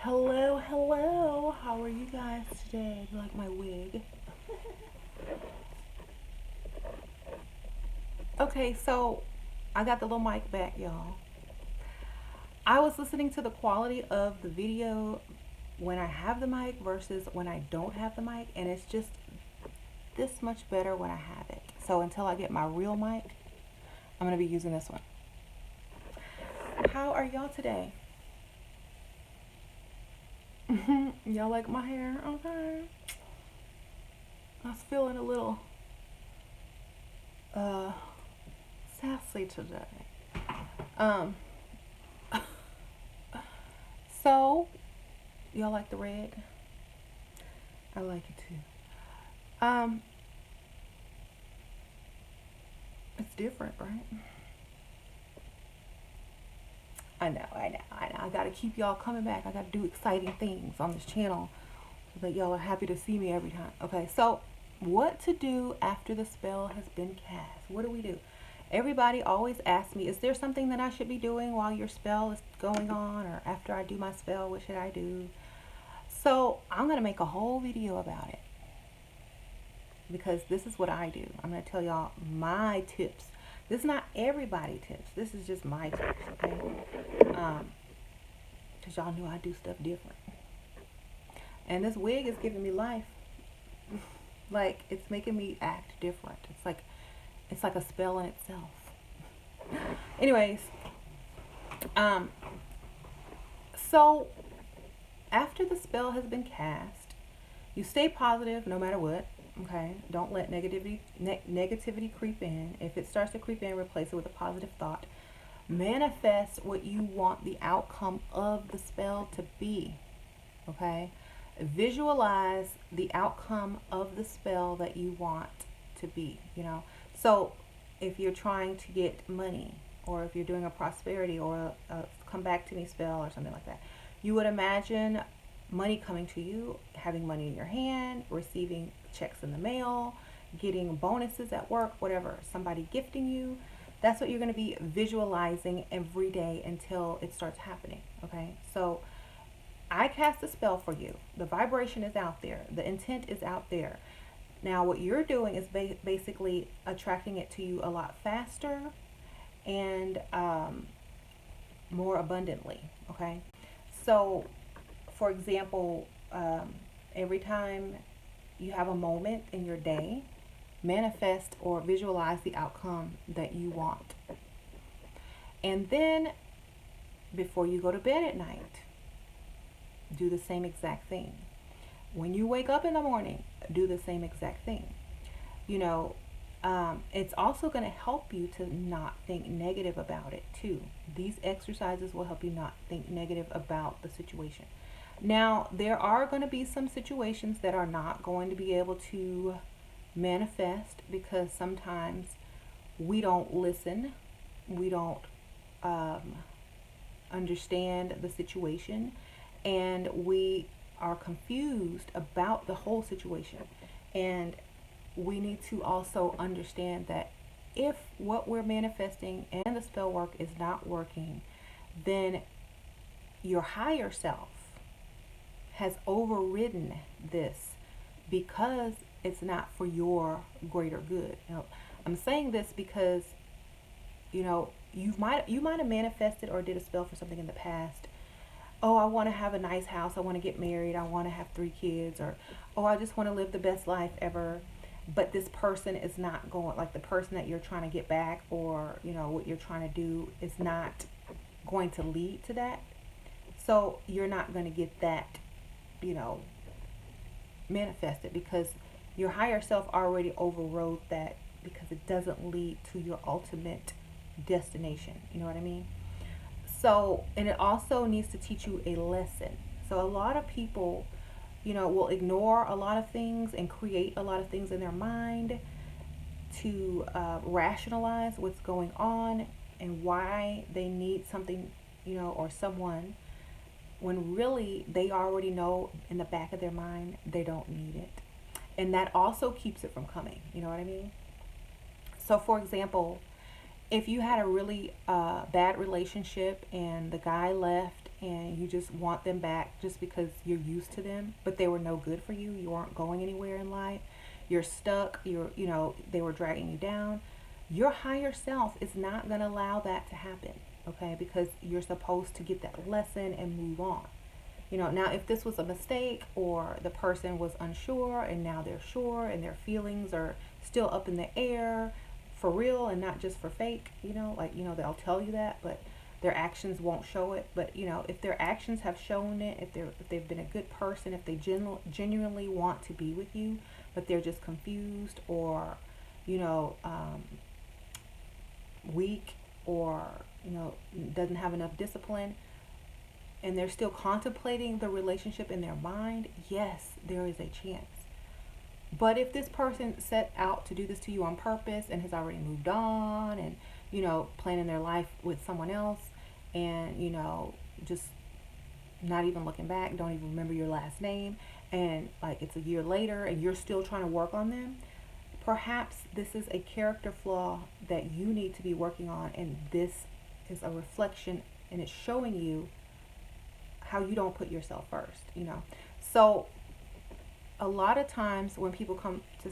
Hello, hello. How are you guys today? Do you like my wig? Okay, so I got the little mic back, y'all. I was listening to the quality of the video when I have the mic versus when I don't have the mic, and it's just this much better when I have it. So until I get my real mic, I'm going to be using this one. How are y'all today? Y'all like my hair? Okay. I was feeling a little uh sassy today. Um so y'all like the red? I like it too. It's different, right? I know. I gotta keep y'all coming back. I gotta do exciting things on this channel so that y'all are happy to see me every time. Okay, so what to do after the spell has been cast? What do we do? Everybody always asks me, is there something that I should be doing while your spell is going on, or after I do my spell, what should I do? So I'm gonna make a whole video about it because this is what I do. I'm gonna tell y'all my tips. This is not everybody tips. This is just my tips, okay? Because y'all know I do stuff different. And this wig is giving me life. Like, it's making me act different. It's like a spell in itself. Anyways, so after the spell has been cast, you stay positive no matter what. Okay, don't let negativity creep in. If it starts to creep in, replace it with a positive thought. Manifest what you want the outcome of the spell to be. Okay, visualize the outcome of the spell that you want to be. So if you're trying to get money, or if you're doing a prosperity or a come back to me spell or something like that, you would imagine money coming to you, having money in your hand, receiving checks in the mail, getting bonuses at work, whatever, somebody gifting you. That's what you're going to be visualizing every day until it starts happening. Okay, so I cast a spell for you. The vibration is out there, the intent is out there. Now what you're doing is basically attracting it to you a lot faster and more abundantly. Okay, so for example, every time you have a moment in your day, manifest or visualize the outcome that you want. And then before you go to bed at night, do the same exact thing. When you wake up in the morning, do the same exact thing. It's also going to help you to not think negative about it too. These exercises will help you not think negative about the situation. Now, there are going to be some situations that are not going to be able to manifest because sometimes we don't listen, we don't understand the situation, and we are confused about the whole situation. And we need to also understand that if what we're manifesting and the spell work is not working, then your higher self has overridden this because it's not for your greater good. I'm saying this because you might have manifested or did a spell for something in the past. Oh, I want to have a nice house, I want to get married, I want to have 3 kids, or oh, I just want to live the best life ever. But this person is not going, like the person that you're trying to get back, or what you're trying to do is not going to lead to that. So you're not going to get that manifested because your higher self already overrode that, because it doesn't lead to your ultimate destination. You know what I mean? So, and it also needs to teach you a lesson. So a lot of people will ignore a lot of things and create a lot of things in their mind to rationalize what's going on and why they need something or someone, when really they already know in the back of their mind they don't need it. And that also keeps it from coming. You know what I mean? So for example, if you had a really bad relationship and the guy left and you just want them back just because you're used to them, but they were no good for you. You aren't going anywhere in life. You're stuck. They were dragging you down. Your higher self is not going to allow that to happen, okay? Because you're supposed to get that lesson and move on. Now if this was a mistake or the person was unsure and now they're sure and their feelings are still up in the air for real and not just for fake, they'll tell you that, but their actions won't show it. But if their actions have shown it, if they've been a good person, if they genuinely want to be with you, but they're just confused or weak or doesn't have enough discipline, and they're still contemplating the relationship in their mind, yes, there is a chance. But if this person set out to do this to you on purpose and has already moved on and planning their life with someone else, and just not even looking back, don't even remember your last name, and like it's a year later and you're still trying to work on them, perhaps this is a character flaw that you need to be working on, and this is a reflection and it's showing you how you don't put yourself first. So a lot of times when people come to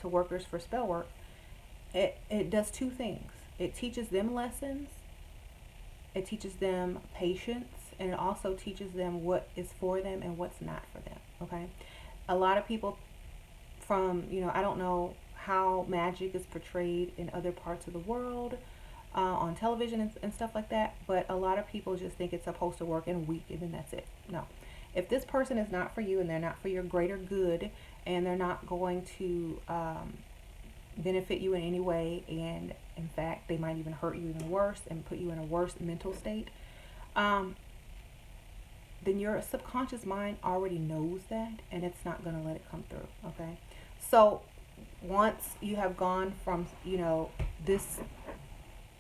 to workers for spell work, it does two things. It teaches them lessons, it teaches them patience, and it also teaches them what is for them and what's not for them. Okay, a lot of people from I don't know how magic is portrayed in other parts of the world, on television and stuff like that, but a lot of people just think it's supposed to work in a week and then that's it. No, if this person is not for you and they're not for your greater good and they're not going to benefit you in any way, and in fact they might even hurt you even worse and put you in a worse mental state, then your subconscious mind already knows that and it's not going to let it come through. Okay, so once you have gone from this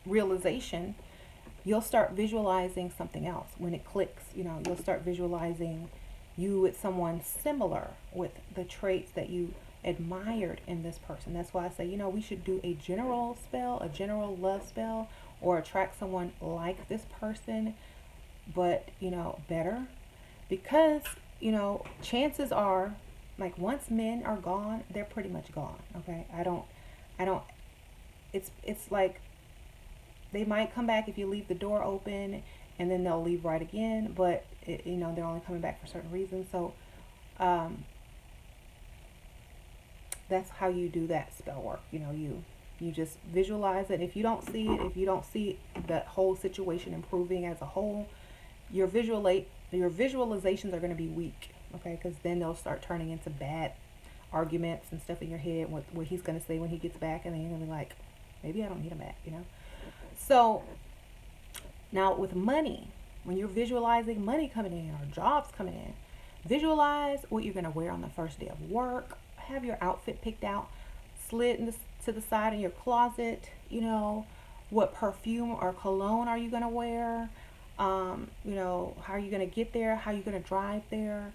realization, you'll start visualizing something else. When it clicks, you'll start visualizing you with someone similar with the traits that you admired in this person. That's why I say, we should do a general spell, a general love spell, or attract someone like this person, but better, because chances are, like, once men are gone, they're pretty much gone. Okay, I don't it's like they might come back if you leave the door open, and then they'll leave right again, but they're only coming back for certain reasons. So that's how you do that spell work. You just visualize it. If you don't see the whole situation improving as a whole, your visualizations are going to be weak. Okay, because then they'll start turning into bad arguments and stuff in your head, what he's going to say when he gets back, and then you're going to be like, maybe I don't need him back. So now with money, when you're visualizing money coming in or jobs coming in, visualize what you're going to wear on the first day of work. Have your outfit picked out, slid to the side in your closet. What perfume or cologne are you going to wear? How are you going to get there? How are you going to drive there?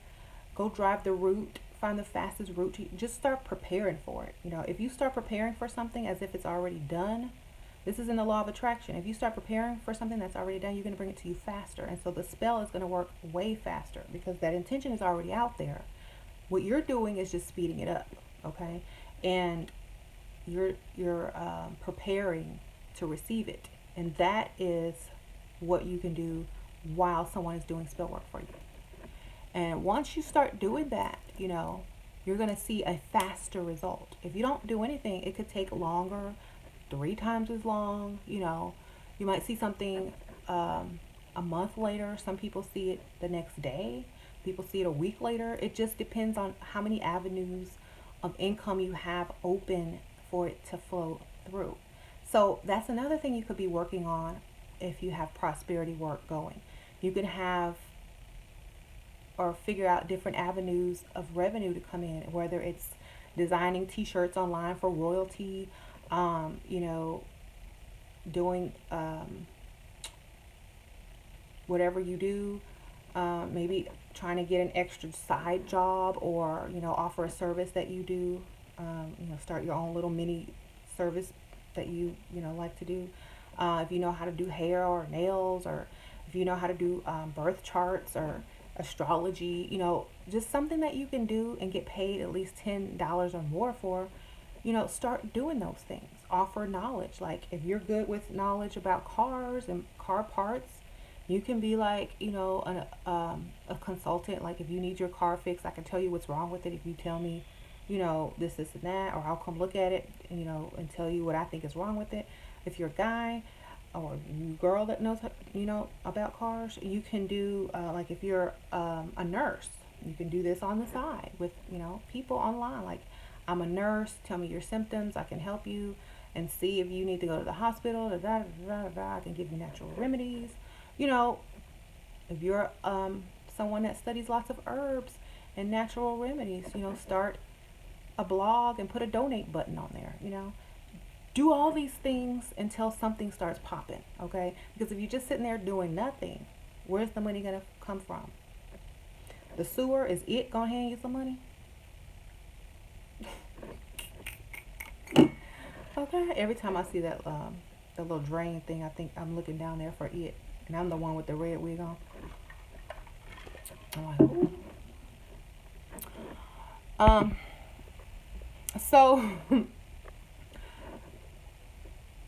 Go drive the route. Find the fastest route. Just start preparing for it. If you start preparing for something as if it's already done, this is in the law of attraction. If you start preparing for something that's already done, you're going to bring it to you faster. And so the spell is going to work way faster because that intention is already out there. What you're doing is just speeding it up, okay? And you're preparing to receive it. And that is what you can do while someone is doing spell work for you. And once you start doing that, you're going to see a faster result. If you don't do anything, it could take longer, 3 times as long. You might see something a month later. Some people see it the next day. People see it a week later. It just depends on how many avenues of income you have open for it to flow through. So that's another thing you could be working on if you have prosperity work going. You can have or figure out different avenues of revenue to come in, whether it's designing t-shirts online for royalty, doing whatever you do, maybe trying to get an extra side job, or offer a service that you do, start your own little mini service that you like to do. If you know how to do hair or nails, or if you know how to do birth charts or astrology, just something that you can do and get paid at least $10 or more for, start doing those things. Offer knowledge. Like if you're good with knowledge about cars and car parts, you can be like, a consultant. Like if you need your car fixed, I can tell you what's wrong with it if you tell me, this, and that, or I'll come look at it, and tell you what I think is wrong with it. If you're a guy or you girl that knows, about cars, you can do, like if you're a nurse, you can do this on the side with, people online. Like, I'm a nurse, tell me your symptoms, I can help you and see if you need to go to the hospital, I can give you natural remedies. If you're someone that studies lots of herbs and natural remedies, start a blog and put a donate button on there. Do all these things until something starts popping, okay? Because if you're just sitting there doing nothing, where's the money gonna come from? The sewer, is it gonna hand you some money? Okay, every time I see that the little drain thing, I think I'm looking down there for it, and I'm the one with the red wig on. I'm like, ooh. So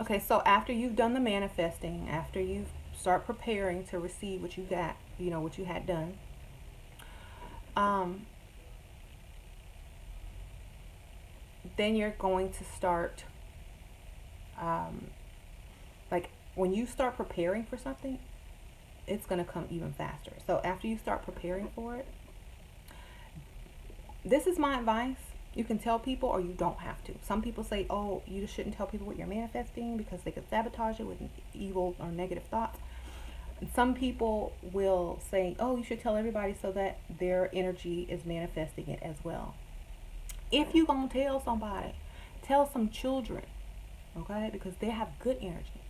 okay, so after you've done the manifesting, after you start preparing to receive what you got, what you had done, then you're going to start, like when you start preparing for something, it's going to come even faster. So after you start preparing for it, this is my advice. You can tell people or you don't have to. Some people say, oh, you shouldn't tell people what you're manifesting because they could sabotage it with evil or negative thoughts. And some people will say, oh, you should tell everybody so that their energy is manifesting it as well. If you're going to tell somebody, tell some children, okay? Because they have good energy.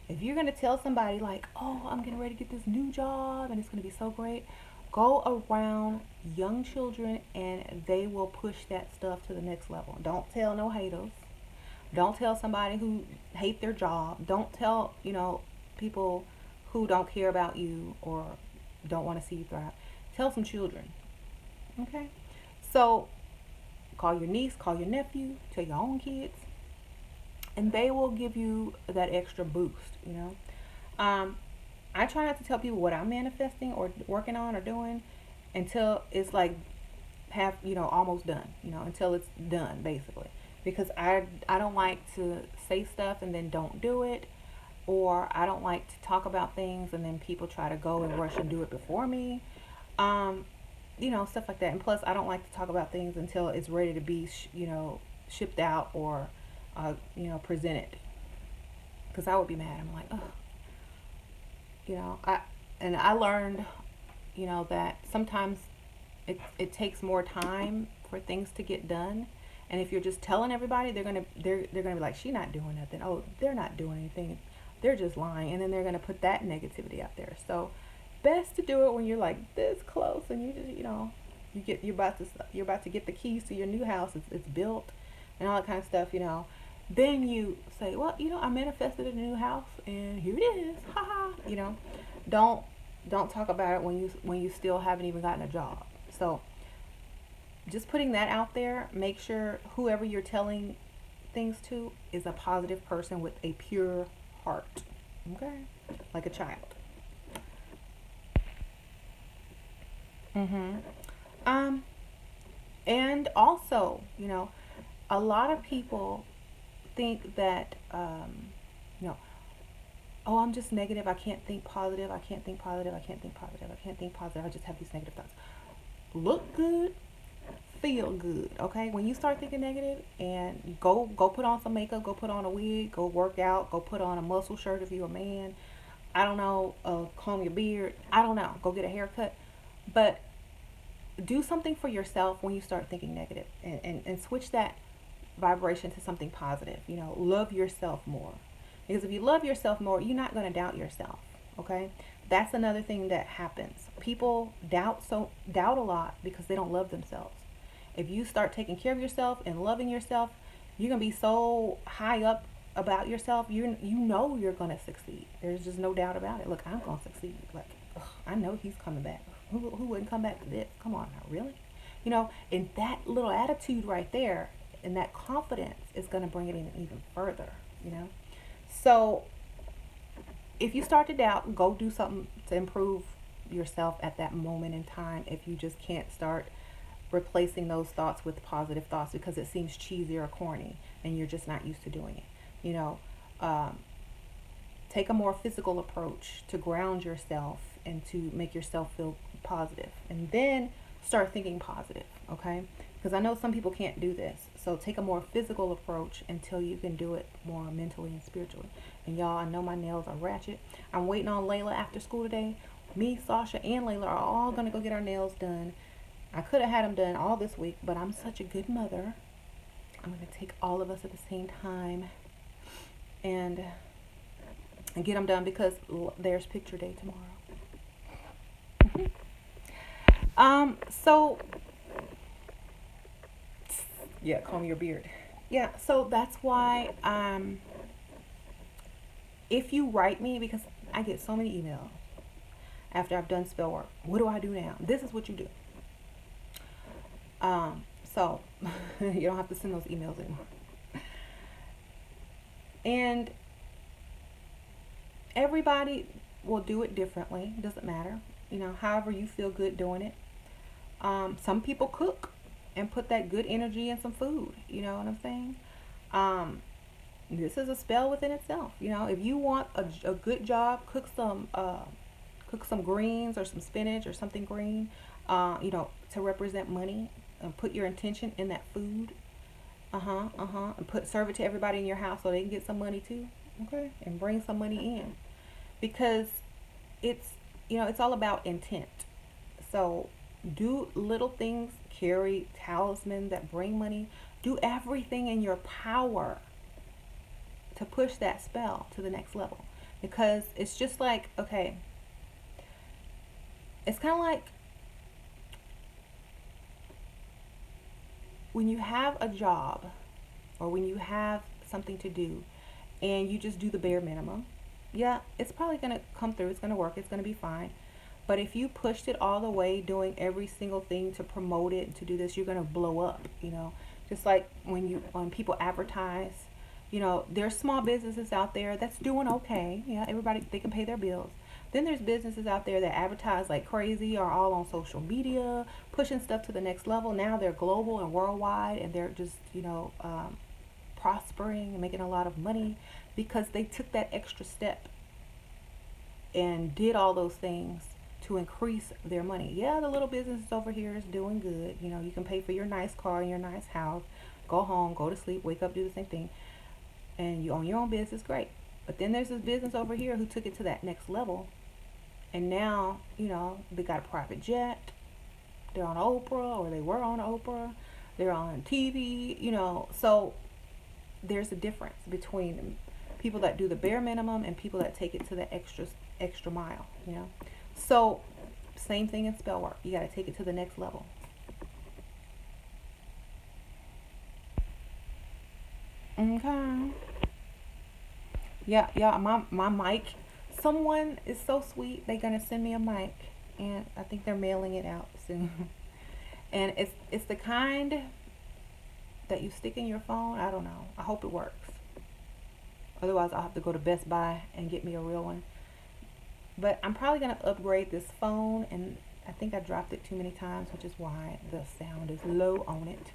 If you're going to tell somebody like, oh, I'm getting ready to get this new job and it's going to be so great, go around young children and they will push that stuff to the next level. Don't tell no haters. Don't tell somebody who hate their job. Don't tell, people who don't care about you or don't want to see you thrive. Tell some children. Okay? So call your niece, call your nephew, tell your own kids, and they will give you that extra boost, I try not to tell people what I'm manifesting or working on or doing until it's like almost done, until it's done basically. Because I don't like to say stuff and then don't do it, or I don't like to talk about things and then people try to go and rush and do it before me. Stuff like that. And plus I don't like to talk about things until it's ready to be, shipped out or, presented. Because I would be mad. I'm like, oh. I learned, that sometimes it takes more time for things to get done. And if you're just telling everybody, they're gonna be like, she's not doing nothing. Oh, they're not doing anything. They're just lying. And then they're gonna put that negativity out there. So best to do it when you're like this close and you just, you're about to get the keys to your new house. It's built and all that kind of stuff. Then you say, well, I manifested a new house and here it is. Ha ha. Don't talk about it when you still haven't even gotten a job. So just putting that out there, make sure whoever you're telling things to is a positive person with a pure heart. Okay? Like a child. And also, a lot of people think that, oh, I'm just negative. I can't think positive. I can't think positive. I can't think positive. I can't think positive. I just have these negative thoughts. Look good, feel good. Okay, when you start thinking negative, and go put on some makeup, go put on a wig, go work out, go put on a muscle shirt if you're a man. I don't know, comb your beard. I don't know. Go get a haircut, but do something for yourself when you start thinking negative, and switch that vibration to something positive. Love yourself more. Because if you love yourself more, you're not going to doubt yourself. Okay? That's another thing that happens. People doubt a lot because they don't love themselves. If you start taking care of yourself and loving yourself, you're going to be so high up about yourself, you know you're gonna succeed. There's just no doubt about it. Look, I'm gonna succeed. Like, ugh, I know he's coming back. Who wouldn't come back to this? Come on now, really? You know, and that little attitude right there and that confidence is gonna bring it in even further. You know, so if you start to doubt, go do something to improve yourself at that moment in time. If you just can't start replacing those thoughts with positive thoughts because it seems cheesy or corny and you're just not used to doing it. You know, take a more physical approach to ground yourself and to make yourself feel positive. And then start thinking positive, okay? Because I know some people can't do this. So take a more physical approach until you can do it more mentally and spiritually. And y'all, I know my nails are ratchet. I'm waiting on Layla after school today. Me, Sasha, and Layla are all going to go get our nails done. I could have had them done all this week, but I'm such a good mother. I'm going to take all of us at the same time and get them done because there's picture day tomorrow. So yeah, comb your beard. Yeah, so that's why if you write me, because I get so many emails after I've done spell work, what do I do now? This is what you do. So you don't have to send those emails anymore. And everybody will do it differently. It doesn't matter. You know, however you feel good doing it. Some people cook and put that good energy in some food. You know what I'm saying? This is a spell within itself. You know, if you want a good job, cook some greens or some spinach or something green, you know, to represent money, and put your intention in that food. And serve it to everybody in your house so they can get some money too. Okay? And bring some money in. Because it's, you know, it's all about intent. So do little things, carry talismans that bring money. Do everything in your power to push that spell to the next level. Because it's just like, okay, it's kind of like when you have a job or when you have something to do and you just do the bare minimum, yeah, it's probably going to come through. It's going to work. It's going to be fine. But if you pushed it all the way, doing every single thing to promote it, to do this, you're going to blow up, you know. Just like when people advertise, you know, there's small businesses out there that's doing okay. Yeah, everybody, they can pay their bills. Then there's businesses out there that advertise like crazy, are all on social media, pushing stuff to the next level. Now they're global and worldwide, and they're just, you know, prospering and making a lot of money because they took that extra step and did all those things to increase their money. Yeah, the little businesses over here is doing good. You know, you can pay for your nice car and your nice house, go home, go to sleep, wake up, do the same thing, and you own your own business, great. But then there's this business over here who took it to that next level. And now, you know, they got a private jet. They're on Oprah, or they were on Oprah. They're on TV, you know. So there's a difference between people that do the bare minimum and people that take it to the extra mile, you know. So same thing in spell work. You got to take it to the next level. Okay. Yeah, my mic. Someone is so sweet. They're gonna send me a mic, and I think they're mailing it out soon. And it's the kind that you stick in your phone. I don't know. I hope it works. Otherwise, I'll have to go to Best Buy and get me a real one. But I'm probably gonna upgrade this phone, and I think I dropped it too many times, which is why the sound is low on it.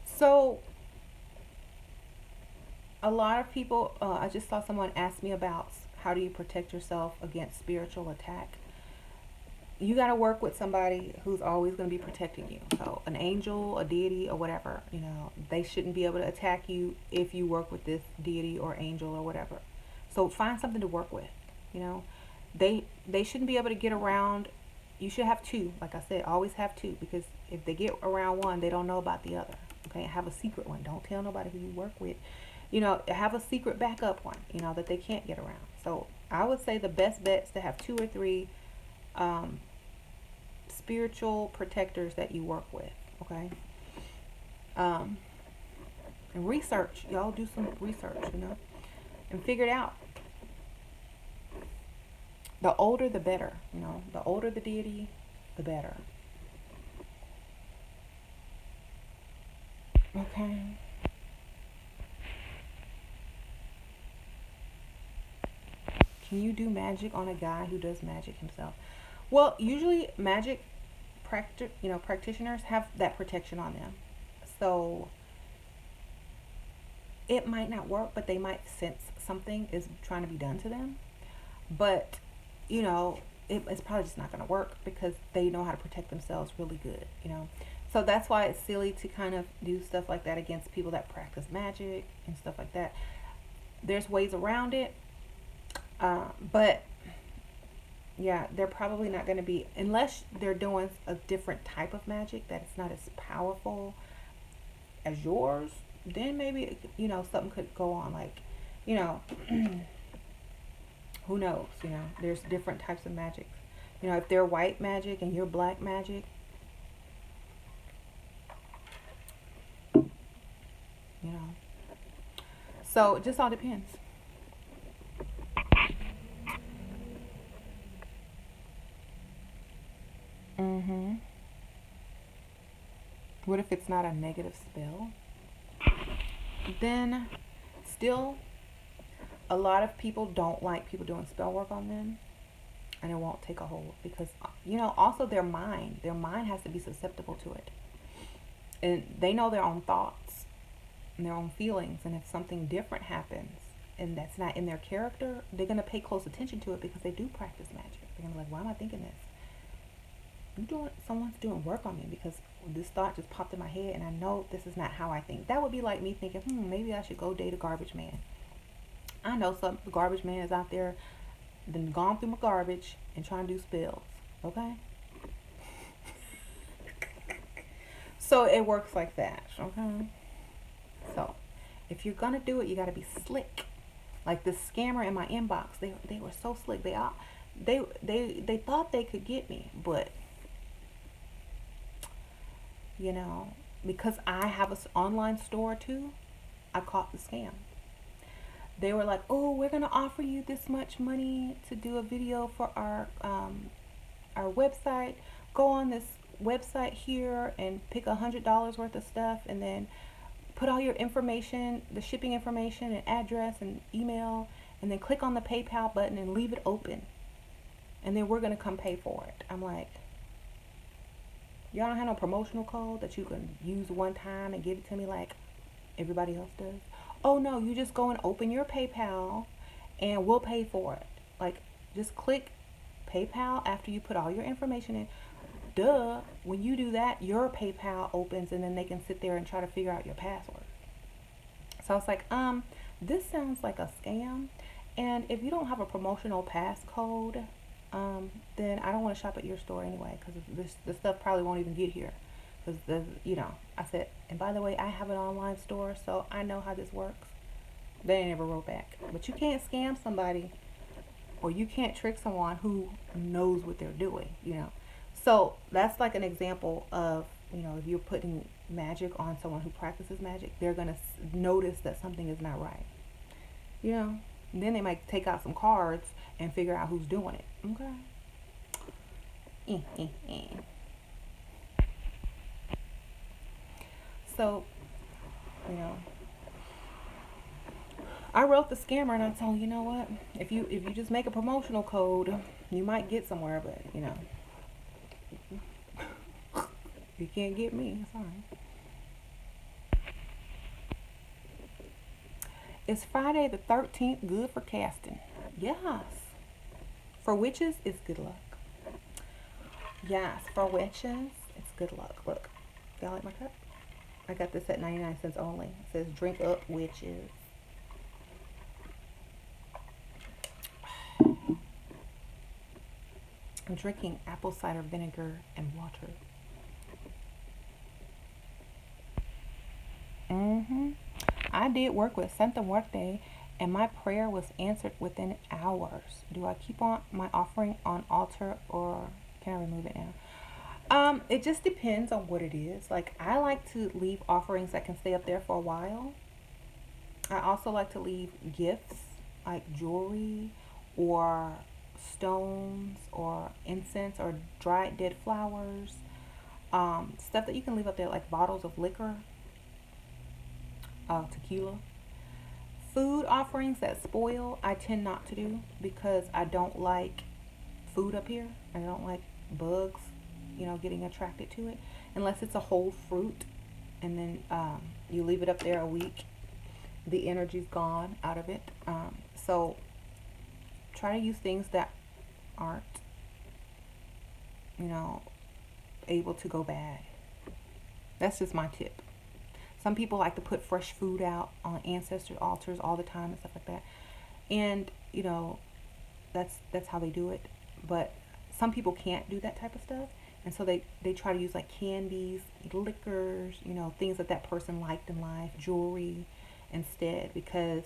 So a lot of people, I just saw someone ask me about how do you protect yourself against spiritual attack. You got to work with somebody who's always going to be protecting you. So an angel, a deity, or whatever, you know, they shouldn't be able to attack you if you work with this deity or angel or whatever. So find something to work with, you know. They shouldn't be able to get around. You should have two. Like I said, always have two, because if they get around one, they don't know about the other. Okay, have a secret one. Don't tell nobody who you work with. You know, have a secret backup one, you know, that they can't get around. So I would say the best bet is to have 2 or 3 spiritual protectors that you work with. Okay. And research. Y'all do some research, and figure it out. The older, the better. The older the deity, the better. Okay. Can you do magic on a guy who does magic himself? Well, usually magic practitioners have that protection on them. So it might not work, but they might sense something is trying to be done to them. But, it's probably just not going to work because they know how to protect themselves really good. So that's why it's silly to kind of do stuff like that against people that practice magic and stuff like that. There's ways around it. But yeah, they're probably not going to be, unless they're doing a different type of magic that it's not as powerful as yours, then maybe, something could go on. Like, who knows, there's different types of magic. If they're white magic and you're black magic, so it just all depends. Mm-hmm. What if it's not a negative spell? Then still, a lot of people don't like people doing spell work on them, and it won't take a hold because, also their mind has to be susceptible to it. And they know their own thoughts and their own feelings, and if something different happens and that's not in their character, they're going to pay close attention to it because they do practice magic. They're going to be like, why am I thinking this? Someone's doing work on me because this thought just popped in my head and I know this is not how I think. That would be like me thinking, maybe I should go date a garbage man. I know some garbage man is out there, then gone through my garbage and trying to do spells. Okay? So it works like that. Okay? So if you're gonna do it, you gotta be slick. Like this scammer in my inbox, they were so slick. They thought they could get me, but because I have an online store too, I caught the scam. They were like, oh, we're going to offer you this much money to do a video for our website. Go on this website here and pick $100 worth of stuff and then put all your information, the shipping information and address and email, and then click on the PayPal button and leave it open. And then we're going to come pay for it. I'm like, y'all don't have no promotional code that you can use one time and give it to me like everybody else does? Oh no, you just go and open your PayPal and we'll pay for it. Like, just click PayPal after you put all your information in. Duh, when you do that, your PayPal opens and then they can sit there and try to figure out your password. So I was like, this sounds like a scam. And if you don't have a promotional passcode, then I don't want to shop at your store anyway, because the stuff probably won't even get here. Because, I said, and by the way, I have an online store, so I know how this works. They never wrote back. But you can't scam somebody, or you can't trick someone who knows what they're doing, So that's like an example of, if you're putting magic on someone who practices magic, they're going to notice that something is not right. And then they might take out some cards and figure out who's doing it. Okay? So, I wrote the scammer and I told him, you know what? If you just make a promotional code, you might get somewhere, but you can't get me. Sorry. Is Friday the 13th good for casting? Yes. For witches, it's good luck. Yes, for witches, it's good luck. Look, y'all like my cup? I got this at 99 cents only. It says, drink up, witches. I'm drinking apple cider vinegar and water. I did work with something workday, and my prayer was answered within hours. Do I keep on my offering on altar, or can I remove it now? It just depends on what it is. Like, I like to leave offerings that can stay up there for a while. I also like to leave gifts like jewelry or stones or incense or dried dead flowers. Stuff that you can leave up there like bottles of liquor, tequila. Food offerings that spoil, I tend not to do because I don't like food up here. I don't like bugs, getting attracted to it unless it's a whole fruit, and then you leave it up there a week, the energy's gone out of it. So try to use things that aren't, you know, able to go bad. That's just my tip. Some people like to put fresh food out on ancestor altars all the time and stuff like that. And, that's how they do it. But some people can't do that type of stuff. And so they try to use like candies, liquors, things that that person liked in life, jewelry instead, because,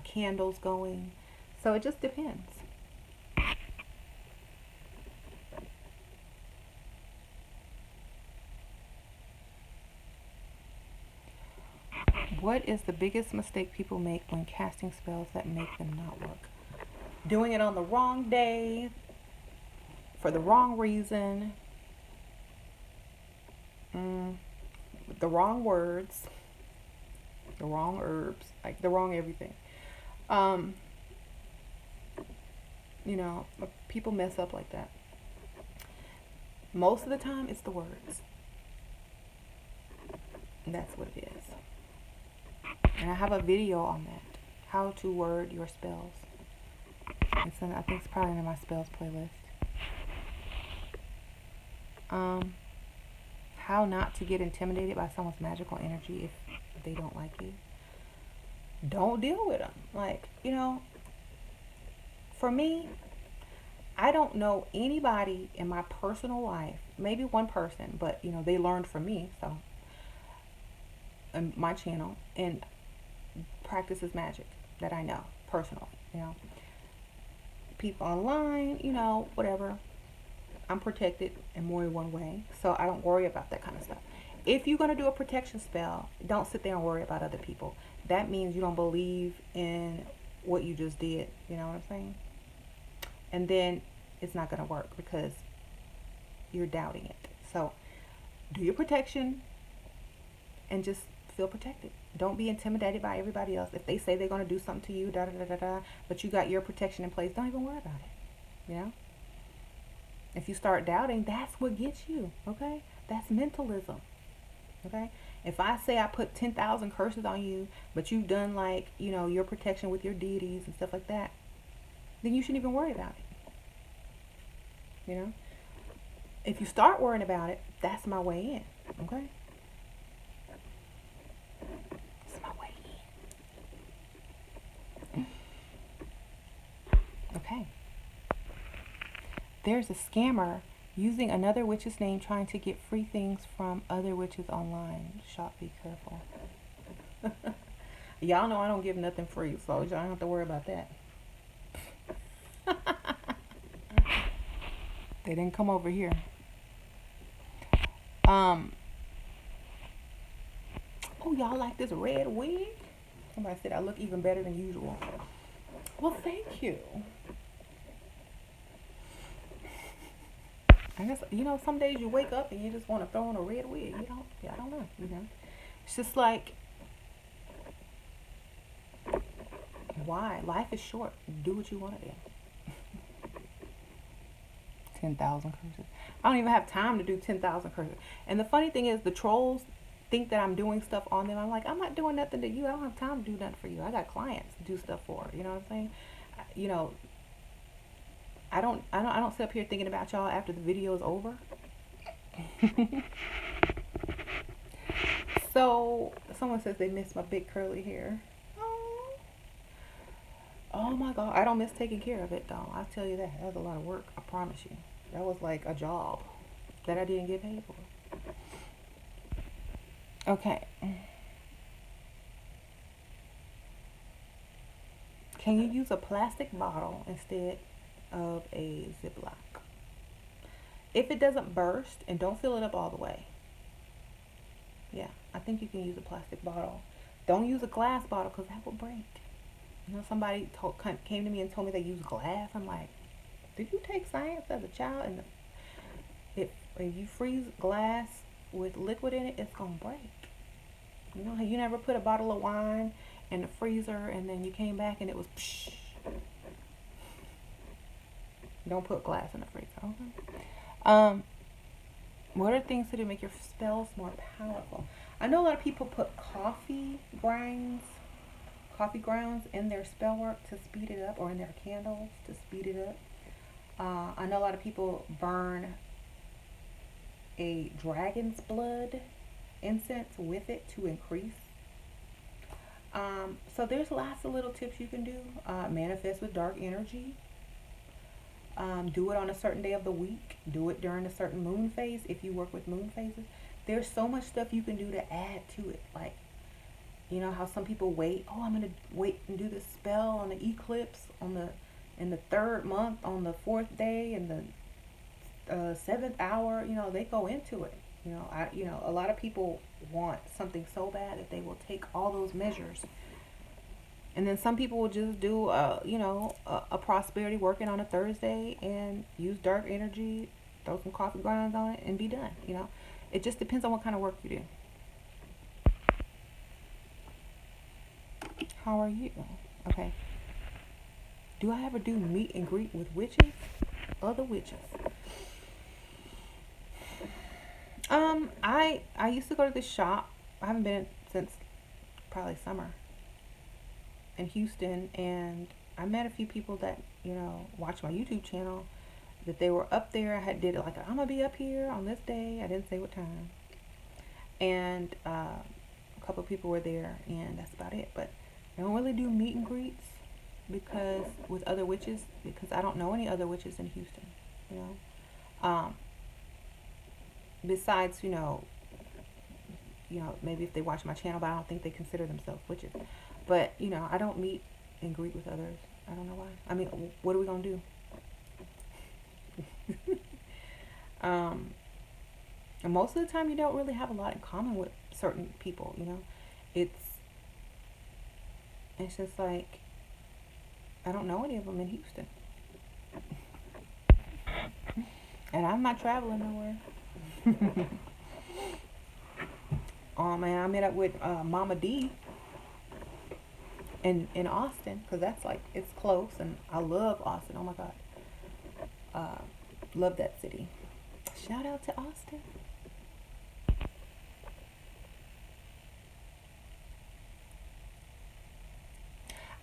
candles going. So it just depends. What is the biggest mistake people make when casting spells that make them not work? Doing it on the wrong day, for the wrong reason, the wrong words, the wrong herbs, like the wrong everything. Um, People mess up like that. Most of the time, it's the words. And that's what it is. And I have a video on that. How to word your spells. I think it's probably in my spells playlist. How not to get intimidated by someone's magical energy if they don't like you. Don't deal with them. Like, for me, I don't know anybody in my personal life, maybe one person, but, they learned from me, so, my channel, and practices magic that I know personally, people online, whatever. I'm protected in more than one way, so I don't worry about that kind of stuff. If you're going to do a protection spell, don't sit there and worry about other people. That means you don't believe in what you just did. You know what I'm saying? And then it's not going to work because you're doubting it. So do your protection and just feel protected. Don't be intimidated by everybody else. If they say they're going to do something to you, but you got your protection in place, don't even worry about it. If you start doubting, that's what gets you, okay? That's mentalism, okay? If I say I put 10,000 curses on you, but you've done like, your protection with your deities and stuff like that, then you shouldn't even worry about it, If you start worrying about it, that's my way in, okay? That's my way in. Okay. There's a scammer using another witch's name trying to get free things from other witches online. Shop, be careful. Y'all know I don't give nothing free, so y'all don't have to worry about that. They didn't come over here. Oh, y'all like this red wig? Somebody said I look even better than usual. Well, thank you. I guess, some days you wake up and you just want to throw on a red wig. I don't know, It's just like, why? Life is short. Do what you want to do. 10,000 curses. I don't even have time to do 10,000 curses. And the funny thing is, the trolls think that I'm doing stuff on them. I'm like, I'm not doing nothing to you. I don't have time to do nothing for you. I got clients to do stuff for. You know what I'm saying? I don't sit up here thinking about y'all after the video is over. So someone says they miss my big curly hair. Oh my God, I don't miss taking care of it though. I'll tell you that. That was a lot of work. I promise you. That was like a job that I didn't get paid for. Okay. Can you use a plastic bottle instead of a Ziploc? If it doesn't burst, and don't fill it up all the way. Yeah, I think you can use a plastic bottle. Don't use a glass bottle because that will break. You know, somebody came to me and told me they use glass. I'm like, did you take science as a child? And if you freeze glass with liquid in it, it's gonna break. You know, you never put a bottle of wine in the freezer and then you came back and it was psh. Don't put glass in the freezer. Okay. What are things to do to make your spells more powerful? I know a lot of people put coffee grounds in their spell work to speed it up, or in their candles to speed it up. I know a lot of people burn a dragon's blood incense with it to increase. So there's lots of little tips you can do. Manifest with dark energy. Do it on a certain day of the week. Do it during a certain moon phase if you work with moon phases. There's so much stuff you can do to add to it. Like, you know how some people wait. Oh, I'm gonna wait and do this spell on the eclipse in the third month on the fourth day and the seventh hour. You know, they go into it. You know, a lot of people want something so bad that they will take all those measures. And then some people will just do, a prosperity working on a Thursday and use dark energy, throw some coffee grounds on it, and be done. You know, it just depends on what kind of work you do. How are you? Okay. Do I ever do meet and greet with witches? Other witches. I used to go to this shop. I haven't been since probably summer in Houston, and I met a few people that, you know, watch my YouTube channel, that they were up there. I did it like, I'm gonna be up here on this day. I didn't say what time. And a couple of people were there, and that's about it. But I don't really do meet and greets with other witches, because I don't know any other witches in Houston, you know. Besides, you know, maybe if they watch my channel, but I don't think they consider themselves witches. But, you know, I don't meet and greet with others. I don't know why. I mean, what are we going to do? And most of the time, you don't really have a lot in common with certain people, you know. It's just like, I don't know any of them in Houston. And I'm not traveling nowhere. Oh, man, I met up with Mama D in Austin, because that's like, it's close, and I love Austin. Oh my God, love that city. Shout out to Austin.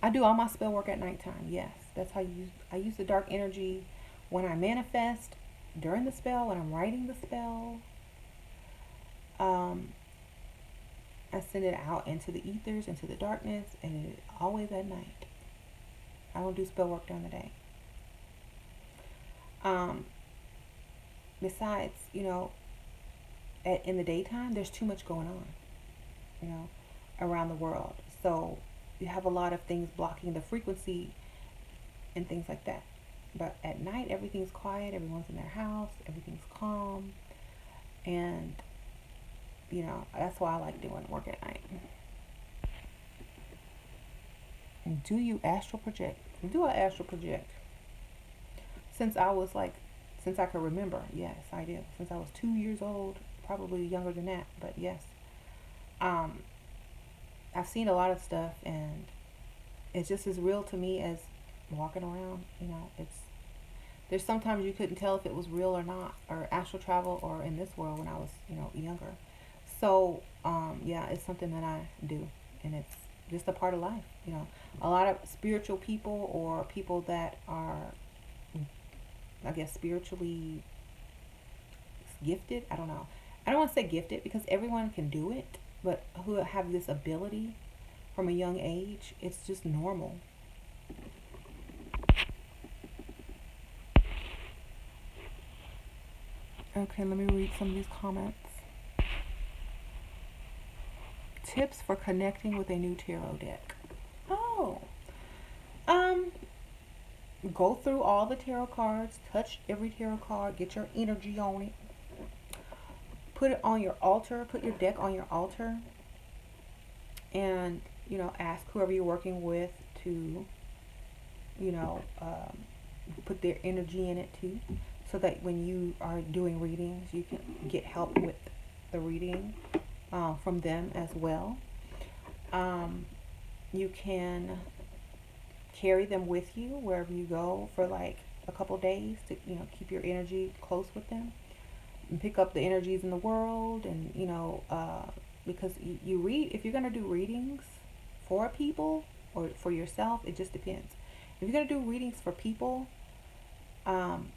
I do all my spell work at nighttime. Yes, that's how I use the dark energy when I manifest, during the spell, when I'm writing the spell. I send it out into the ethers, into the darkness, and it's always at night. I don't do spell work during the day. Besides, you know, in the daytime, there's too much going on, you know, around the world. So you have a lot of things blocking the frequency and things like that. But at night, everything's quiet. Everyone's in their house. Everything's calm. And, you know, that's why I like doing work at night. And do you astral project? Do I astral project? Since I can remember, yes, I do. Since I was 2 years old, probably younger than that, but yes. I've seen a lot of stuff, and it's just as real to me as walking around. You know, there's sometimes you couldn't tell if it was real or not, or astral travel, or in this world when I was, you know, younger. So, yeah, it's something that I do, and it's just a part of life. You know, a lot of spiritual people, or people that are, I guess, spiritually gifted. I don't know. I don't want to say gifted, because everyone can do it, but who have this ability from a young age, it's just normal. Okay, let me read some of these comments. Tips for connecting with a new tarot deck. Oh, go through all the tarot cards, touch every tarot card, get your energy on it. Put it on your altar, put your deck on your altar. and, ask whoever you're working with to, you know, put their energy in it too, so that when you are doing readings, you can get help with the reading from them as well. Um, you can carry them with you wherever you go for like a couple days to, keep your energy close with them and pick up the energies in the world. And, because you read, if you're going to do readings for people or for yourself, it just depends. If you're going to do readings for people, um,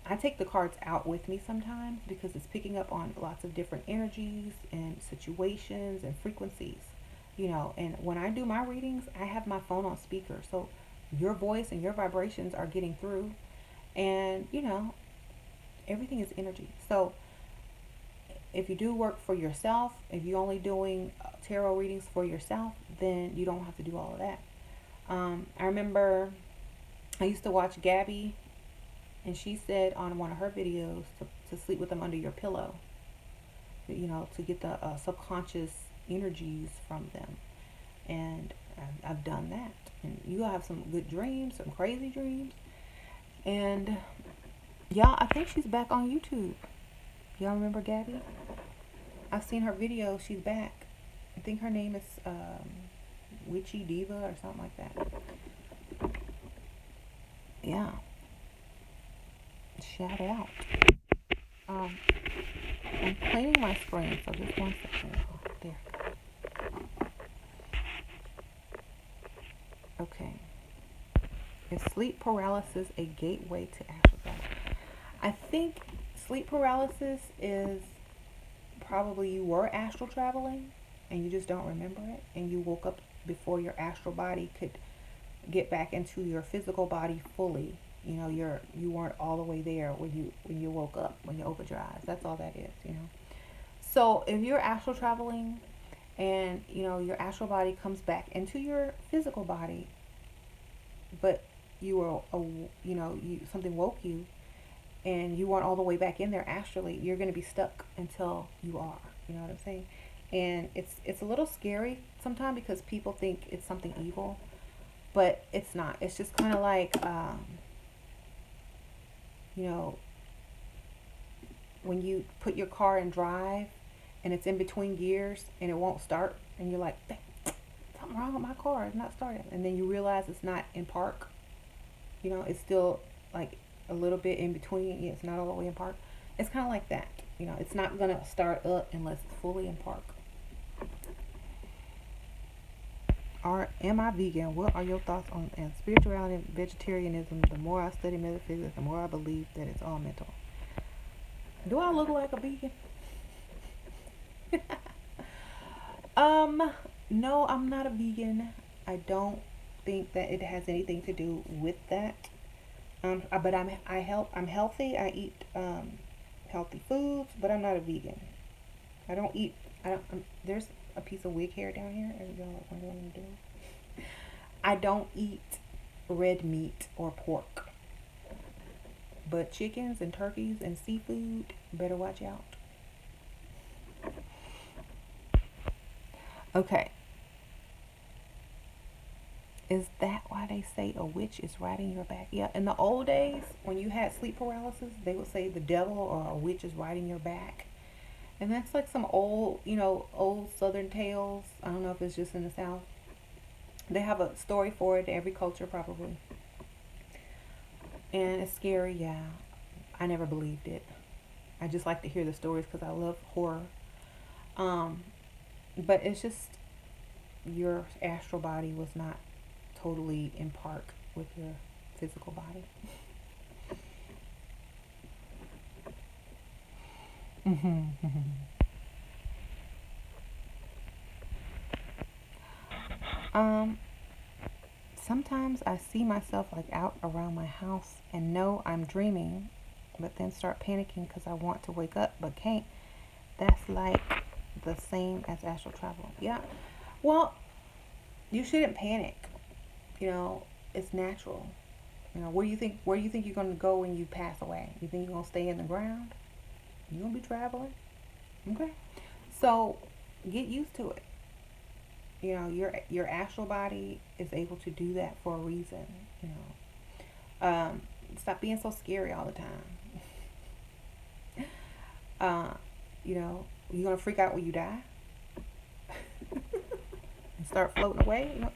I take the cards out with me sometimes because it's picking up on lots of different energies and situations and frequencies, and when I do my readings, I have my phone on speaker. So your voice and your vibrations are getting through, and, everything is energy. So if you do work for yourself, if you're only doing tarot readings for yourself, then you don't have to do all of that. I remember I used to watch Gabby, and she said on one of her videos to sleep with them under your pillow, to get the subconscious energies from them. And I've done that. And you'll have some good dreams, some crazy dreams. And yeah, I think she's back on YouTube. Y'all remember Gabby? I've seen her video. She's back. I think her name is Witchy Diva or something like that. Yeah. Shout out. I'm cleaning my screen, so just one second. There. Okay. Is sleep paralysis a gateway to astral travel? I think sleep paralysis is probably you were astral traveling and you just don't remember it, and you woke up before your astral body could get back into your physical body fully. You weren't all the way there when you woke up, when you opened your eyes. That's all that is. So if you're astral traveling and your astral body comes back into your physical body, but you were something woke you and you weren't all the way back in there astrally, you're going to be stuck until you are. You know what I'm saying? And it's a little scary sometimes because people think it's something evil, but it's not. It's just kind of like when you put your car in drive and it's in between gears and it won't start, and you're like, something wrong with my car, it's not starting, and then you realize it's not in park. It's still like a little bit in between. It's not all the way in park. It's kind of like that. It's not gonna start up unless it's fully in park. Am I vegan? What are your thoughts on spirituality and vegetarianism? The more I study metaphysics, the more I believe that it's all mental. Do I look like a vegan? No, I'm not a vegan. I don't think that it has anything to do with that. But I'm healthy. I eat healthy foods, but I'm not a vegan. I don't eat. There's a piece of wig hair down here. Y'all wonder what I'm doing. I don't eat red meat or pork, but chickens and turkeys and seafood, better watch out. Okay. Is that why they say a witch is riding your back? Yeah, in the old days, when you had sleep paralysis, they would say the devil or a witch is riding your back. And that's like some old, old Southern tales. I don't know if it's just in the South. They have a story for it, every culture probably. And it's scary, yeah. I never believed it. I just like to hear the stories because I love horror. But it's just your astral body was not totally in park with your physical body. um, Sometimes I see myself like out around my house and know I'm dreaming, but then start panicking because I want to wake up but can't. That's like the same as astral travel. Yeah. Well, you shouldn't panic. It's natural. Where do you think you're gonna go when you pass away? You think you're gonna stay in the ground? You're gonna be traveling? Okay. So get used to it. You know, your astral body is able to do that for a reason. You know, stop being so scary all the time. You know, you gonna freak out when you die and start floating away. You know,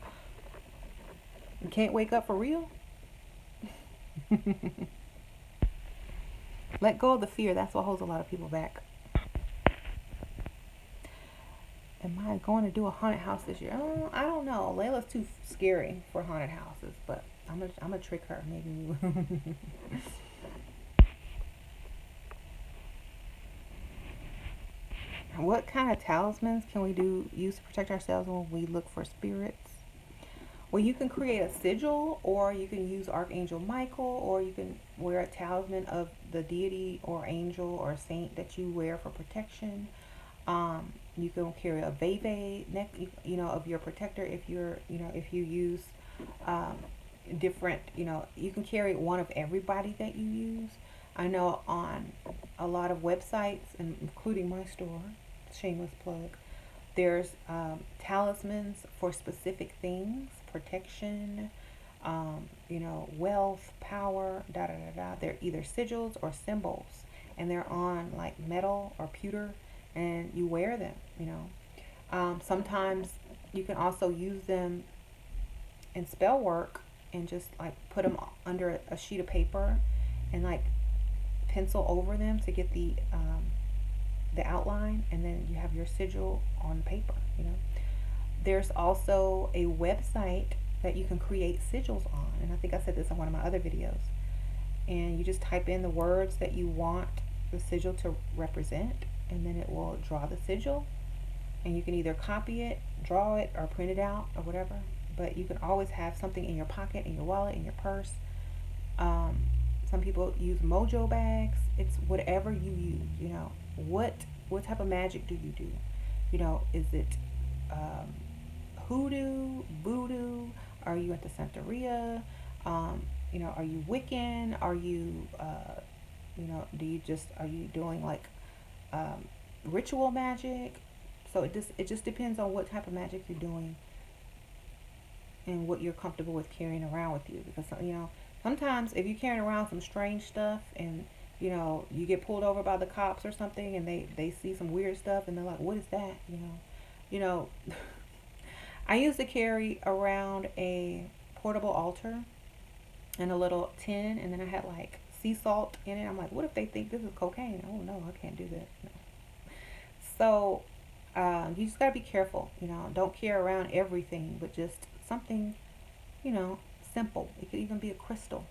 you can't wake up for real. Let go of the fear. That's what holds a lot of people back. Am I going to do a haunted house this year? I don't know. Layla's too scary for haunted houses, but I'm gonna trick her. Maybe. What kind of talismans can we use to protect ourselves when we look for spirits? Well, you can create a sigil, or you can use Archangel Michael, or you can wear a talisman of the deity or angel or saint that you wear for protection. You can carry a veve neck, you know, of your protector if you're, you know, if you use um, different, you know, you can carry one of everybody that you use. I know on a lot of websites, and including my store, shameless plug, there's talismans for specific things, protection, you know, wealth, power, da da da da. They're either sigils or symbols, and they're on like metal or pewter, and you wear them, you know. Sometimes you can also use them in spell work and just like put them under a sheet of paper and like pencil over them to get the outline, and then you have your sigil on paper, you know. There's also a website that you can create sigils on, and I think I said this in one of my other videos. And you just type in the words that you want the sigil to represent, and then it will draw the sigil. And you can either copy it, draw it, or print it out, or whatever. But you can always have something in your pocket, in your wallet, in your purse. Some people use mojo bags. It's whatever you use, you know. What type of magic do you do? You know, is it hoodoo, voodoo? Are you into Santeria? You know, are you Wiccan? Are you, you know, are you doing like ritual magic? So it just depends on what type of magic you're doing and what you're comfortable with carrying around with you. Because, you know, sometimes if you're carrying around some strange stuff and, you know, you get pulled over by the cops or something and they see some weird stuff and they're like, what is that? You know, I used to carry around a portable altar and a little tin, and then I had like sea salt in it. I'm like, what if they think this is cocaine? Oh no, I can't do that. No. So you just gotta be careful. You know, don't carry around everything, but just something, you know, simple. It could even be a crystal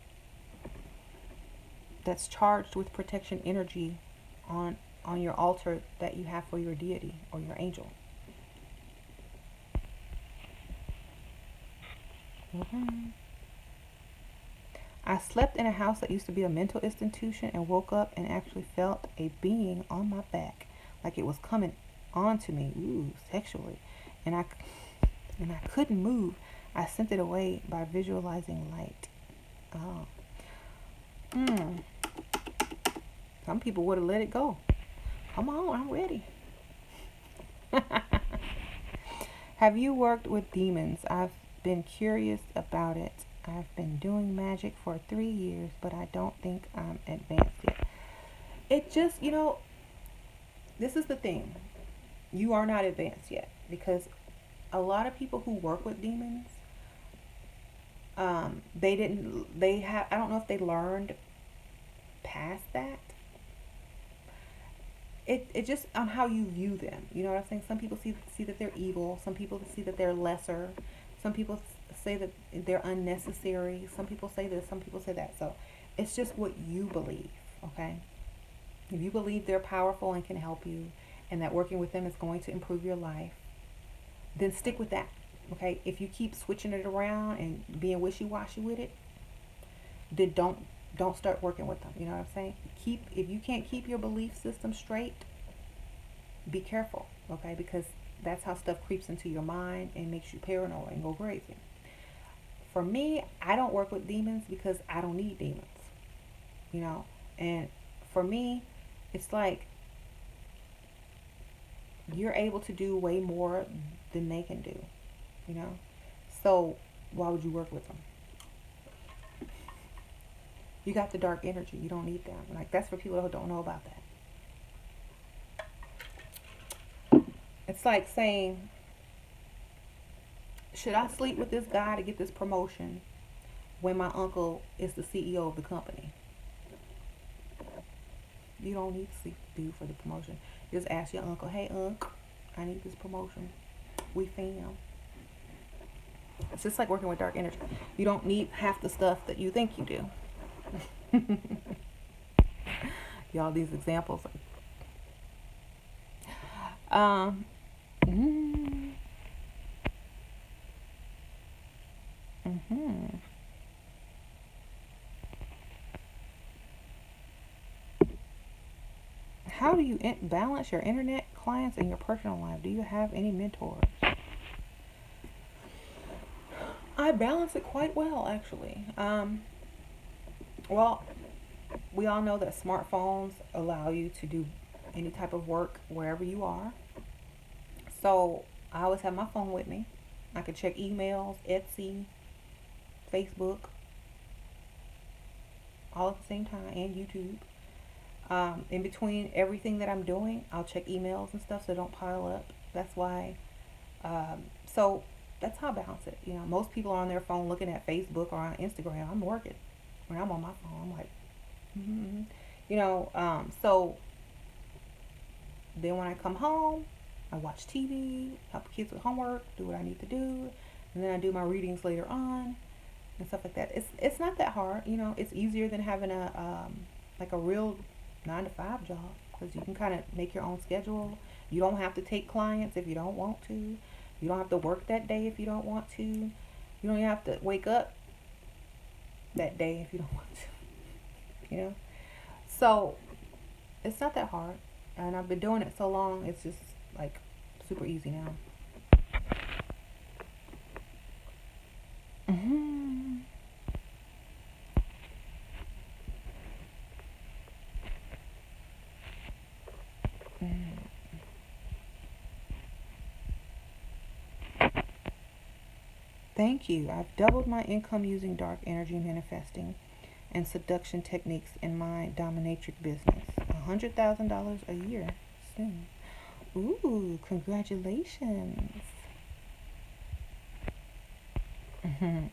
that's charged with protection energy on your altar that you have for your deity or your angel. Mm-hmm. I slept in a house that used to be a mental institution and woke up and actually felt a being on my back, like it was coming onto me, ooh, sexually, and I couldn't move. I sent it away by visualizing light. Oh, some people would have let it go. Come on, I'm ready. Have you worked with demons? I've been curious about it. I've been doing magic for 3 years, but I don't think I'm advanced yet. It just, you know, this is the thing. You are not advanced yet, because a lot of people who work with demons, I don't know if they learned past that. It just on how you view them. You know what I'm saying? Some people see that they're evil. Some people see that they're lesser. Some people say that they're unnecessary. Some people say this. Some people say that. So it's just what you believe. Okay. If you believe they're powerful and can help you, and that working with them is going to improve your life, then stick with that. Okay. If you keep switching it around and being wishy-washy with it, then don't start working with them. You know what I'm saying? If you can't keep your belief system straight, be careful, okay? Because that's how stuff creeps into your mind and makes you paranoid and go crazy. For me, I don't work with demons because I don't need demons, you know? And for me, it's like you're able to do way more than they can do. you know. So why would you work with them? You got the dark energy. You don't need them. Like, that's for people who don't know about that. It's like saying, should I sleep with this guy to get this promotion when my uncle is the CEO of the company? You don't need to sleep with the dude for the promotion. Just ask your uncle, hey, uncle, I need this promotion. We fam. It's just like working with dark energy. You don't need half the stuff that you think you do. Y'all, these examples. Um, mm, mm-hmm. How do you balance your internet clients and your personal life? Do you have any mentors? I balance it quite well, actually. Well, we all know that smartphones allow you to do any type of work wherever you are. So I always have my phone with me. I can check emails, Etsy, Facebook, all at the same time, and YouTube. In between everything that I'm doing, I'll check emails and stuff so they don't pile up. That's why. So that's how I balance it. You know, most people are on their phone looking at Facebook or on Instagram. I'm working. When I'm on my phone, I'm like, mm-hmm. You know. So then when I come home, I watch TV, help the kids with homework, do what I need to do, and then I do my readings later on and stuff like that. It's not that hard. You know, it's easier than having a real 9 to 5 job, because you can kind of make your own schedule. You don't have to take clients if you don't want to. You don't have to work that day if you don't want to. You don't even have to wake up that day if you don't want to. You know? So it's not that hard. And I've been doing it so long, it's just like super easy now. Mm-hmm. Mm. Thank you. I've doubled my income using dark energy manifesting and seduction techniques in my dominatrix business. $100,000 a year soon. Ooh, congratulations. Hmm.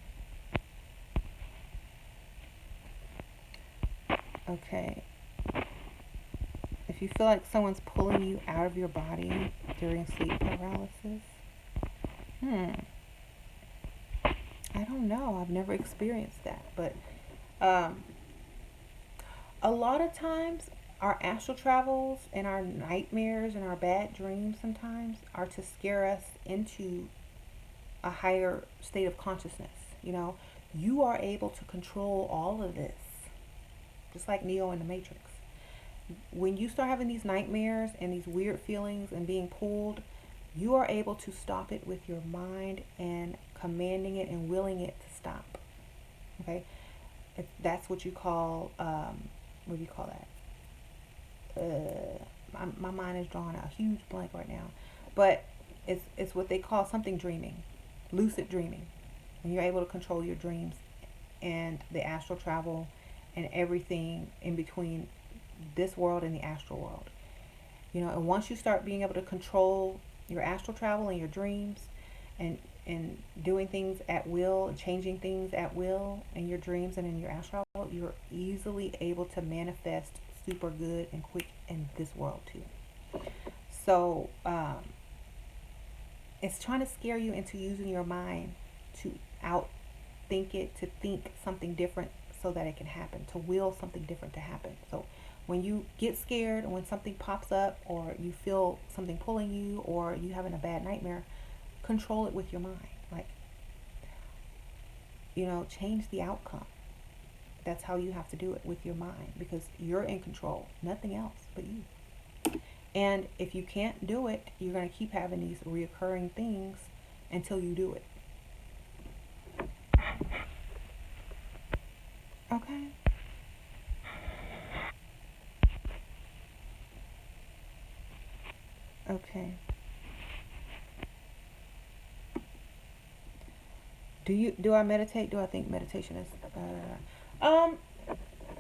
Okay. If you feel like someone's pulling you out of your body during sleep paralysis, hmm, I don't know. I've never experienced that, but um, a lot of times our astral travels and our nightmares and our bad dreams sometimes are to scare us into a higher state of consciousness. You know, you are able to control all of this, just like Neo in the Matrix. When you start having these nightmares and these weird feelings and being pulled, you are able to stop it with your mind and commanding it and willing it to stop. Okay, that's what you call what do you call that? My mind is drawing a huge blank right now, but it's what they call something dreaming, lucid dreaming, and you're able to control your dreams and the astral travel and everything in between this world and the astral world. You know, and once you start being able to control your astral travel and your dreams and doing things at will and changing things at will in your dreams and in your astral world, you're easily able to manifest super good and quick in this world too. So it's trying to scare you into using your mind to outthink it, to think something different so that it can happen, to will something different to happen. So when you get scared and when something pops up or you feel something pulling you or you having a bad nightmare, control it with your mind. Like, you know, change the outcome. That's how you have to do it, with your mind, because you're in control. Nothing else but you. And if you can't do it, you're going to keep having these reoccurring things until you do it. Okay? Okay. Do I meditate? Do I think meditation is um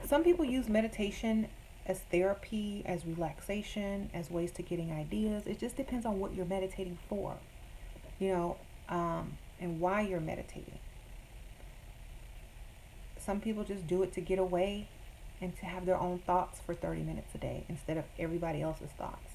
some people use meditation as therapy, as relaxation, as ways to getting ideas. It just depends on what you're meditating for, you know, and why you're meditating. Some people just do it to get away and to have their own thoughts for 30 minutes a day instead of everybody else's thoughts.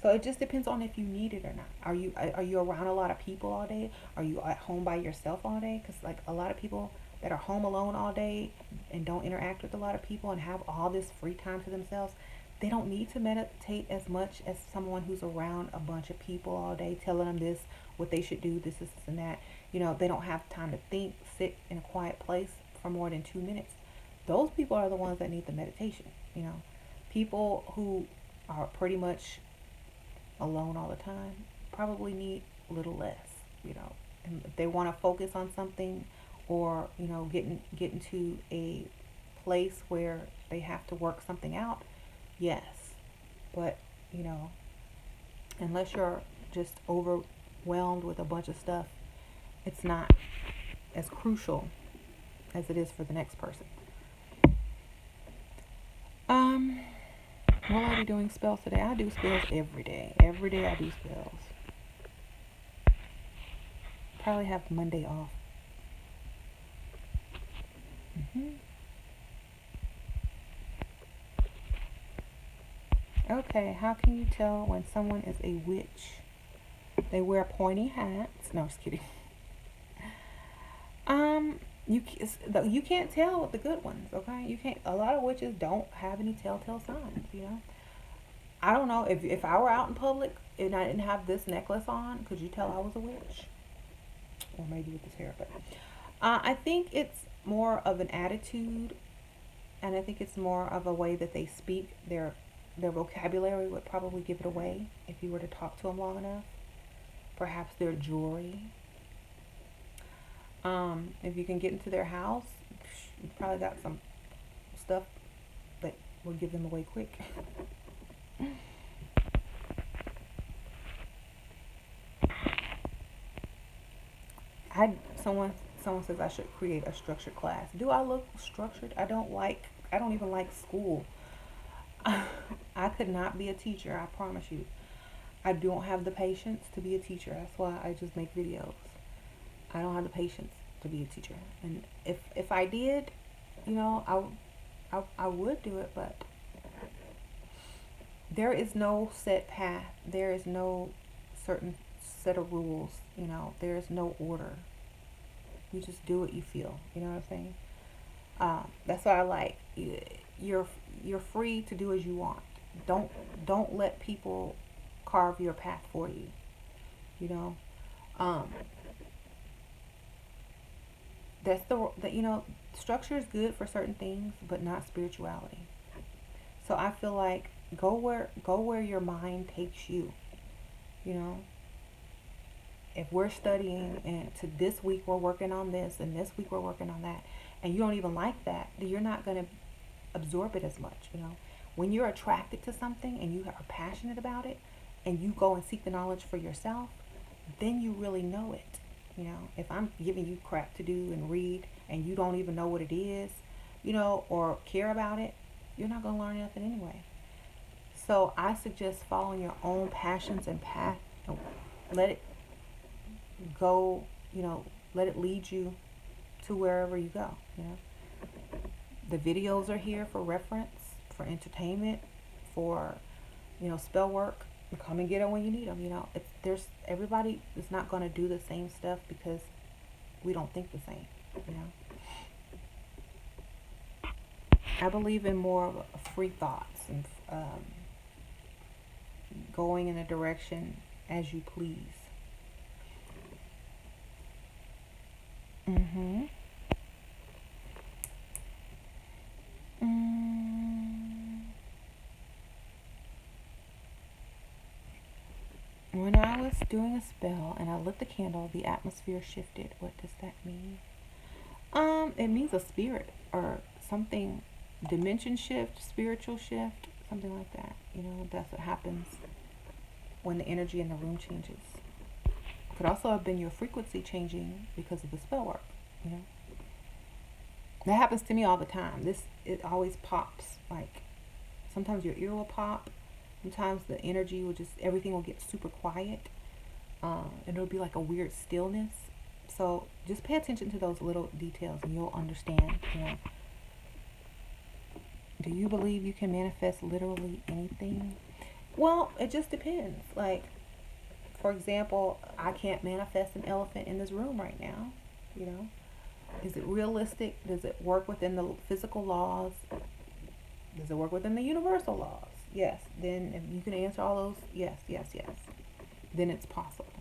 So it just depends on if you need it or not. Are you around a lot of people all day? Are you at home by yourself all day? Because like a lot of people that are home alone all day and don't interact with a lot of people and have all this free time to themselves, they don't need to meditate as much as someone who's around a bunch of people all day telling them this, what they should do, this, and that. You know, they don't have time to think, sit in a quiet place for more than 2 minutes. Those people are the ones that need the meditation. You know, people who are pretty much alone all the time probably need a little less. You know, and if they want to focus on something, or you know, get into a place where they have to work something out, yes. But you know, unless you're just overwhelmed with a bunch of stuff, it's not as crucial as it is for the next person. Um, will I be doing spells today? I do spells every day. Every day I do spells. Probably have Monday off. hmm Okay, how can you tell when someone is a witch? They wear pointy hats. No, just kidding. Um, you can't tell with the good ones. Okay, you can't. A lot of witches don't have any telltale signs. You know, I don't know if I were out in public and I didn't have this necklace on, could you tell I was a witch? Or maybe with this hair, but I think it's more of an attitude, and I think it's more of a way that they speak. Their vocabulary would probably give it away if you were to talk to them long enough. Perhaps their jewelry. If you can get into their house, you probably got some stuff that will give them away quick. I someone says I should create a structured class. Do I look structured? I don't even like school. I could not be a teacher, I promise you. I don't have the patience to be a teacher. That's why I just make videos. I don't have the patience to be a teacher. And if I did, you know, I would do it, but there is no set path. There is no certain set of rules, you know. There is no order. You just do what you feel. You know what I'm saying? That's what I like. You're you're free to do as you want. Don't don't let people carve your path for you. You know, um, that's that you know structure is good for certain things, but not spirituality. So I feel like go where your mind takes you. You know, if we're studying and to this week we're working on this and this week we're working on that, and you don't even like that, then you're not going to absorb it as much. You know, when you're attracted to something and you are passionate about it, and you go and seek the knowledge for yourself, then you really know it. You know, if I'm giving you crap to do and read and you don't even know what it is, you know, or care about it, you're not going to learn nothing anyway. So I suggest following your own passions and path and let it go, you know, let it lead you to wherever you go, you know. The videos are here for reference, for entertainment, for, you know, spell work. Come and get them when you need them, you know. There's everybody is not going to do the same stuff because we don't think the same, you know. I believe in more of free thoughts and going in a direction as you please. Mm-hmm. Mm. When I was doing a spell and I lit the candle, the atmosphere shifted. What does that mean? It means a spirit or something, dimension shift, spiritual shift, something like that. You know, that's what happens when the energy in the room changes. could also have been your frequency changing because of the spell work, you know. That happens to me all the time. It always pops. Like, sometimes your ear will pop. Sometimes the energy will just, everything will get super quiet. And it'll be like a weird stillness. So just pay attention to those little details and you'll understand, you know. Do you believe you can manifest literally anything? Well, it just depends. Like, for example, I can't manifest an elephant in this room right now, you know. Is it realistic? Does it work within the physical laws? Does it work within the universal laws? Yes. Then if you can answer all those, yes, yes, yes. Then it's possible.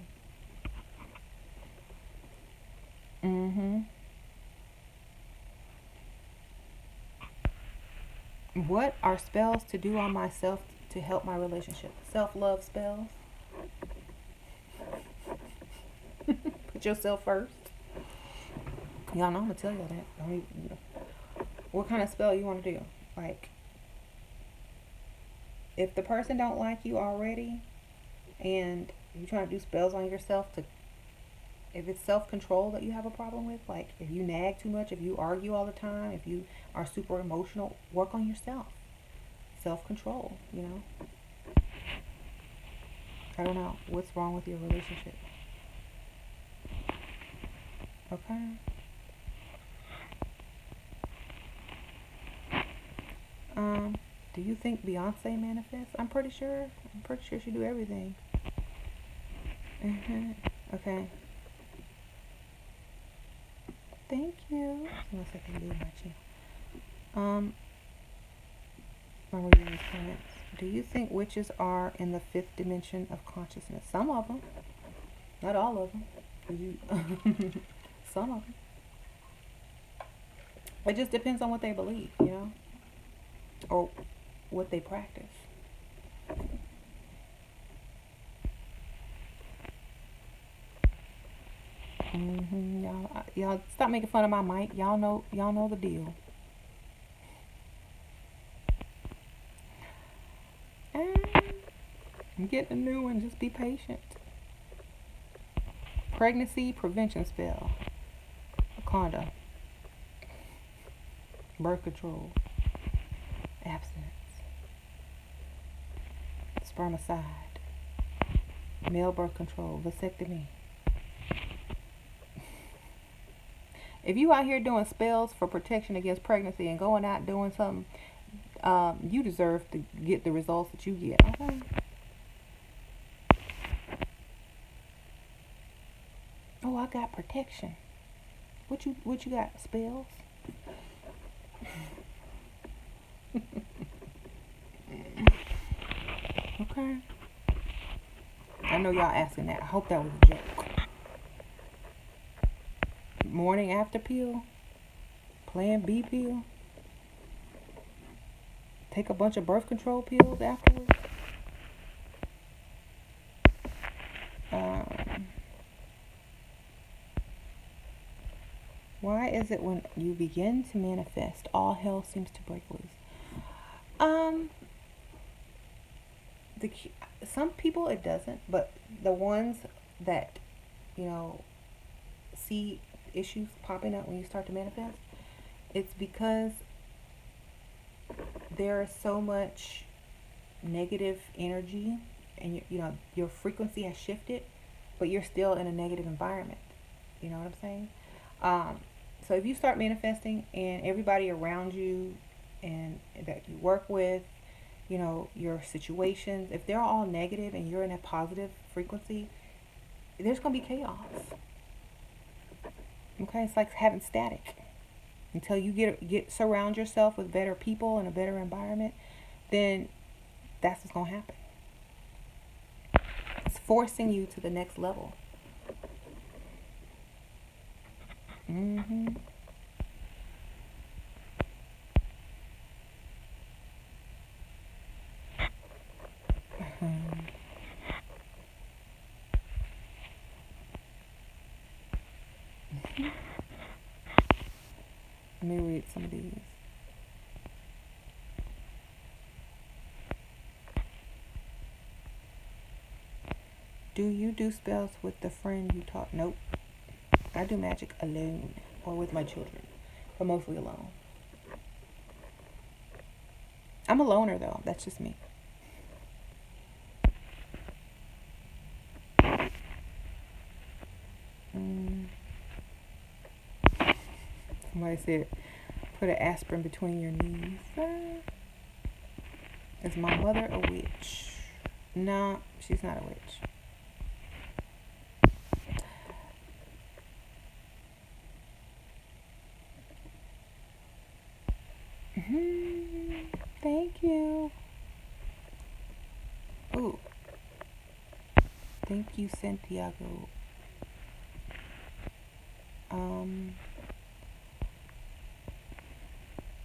Mm-hmm. What are spells to do on myself to help my relationship? Self-love spells. Put yourself first. Y'all know I'm gonna tell y'all that. Don't even, what kind of spell you want to do? Like, if the person don't like you already, and you're trying to do spells on yourself to, if it's self-control that you have a problem with, like if you nag too much, if you argue all the time, if you are super emotional, work on yourself. Self-control, you know. I don't know. What's wrong with your relationship? Okay. Do you think Beyonce manifests? I'm pretty sure she do everything. Okay. Thank you. Unless I can do my channel. I'm reading these comments. Do you think witches are in the fifth dimension of consciousness? Some of them. Not all of them. Some of them. It just depends on what they believe, you know? Or what they practice. Y'all stop making fun of my mic. Y'all know the deal. I'm getting a new one. Just be patient. Pregnancy prevention spell. Conda. Birth control. Abstinence. Spermicide. Male birth control. Vasectomy. If you out here doing spells for protection against pregnancy and going out doing something, you deserve to get the results that you get. Okay. Oh, I got protection. What you got? Spells? Okay. I know y'all asking that. I hope that was a joke. Morning after pill? Plan B pill? Take a bunch of birth control pills afterwards? Why is it when you begin to manifest, all hell seems to break loose? Some people it doesn't, but the ones that, you know, see issues popping up when you start to manifest, it's because there is so much negative energy and you know your frequency has shifted, but you're still in a negative environment. You know what I'm saying? So if you start manifesting and everybody around you and that you work with, you know, your situations, if they're all negative and you're in a positive frequency, there's going to be chaos. Okay, it's like having static. Until you surround yourself with better people and a better environment, then that's what's going to happen. It's forcing you to the next level. Let me read some of these. Do you do spells with the friend you taught? Nope. I do magic alone or with my children, but mostly alone. I'm a loner though. That's just me. Somebody said, put an aspirin between your knees. Is my mother a witch? No, she's not a witch. Thank you. Ooh. Thank you, Santiago.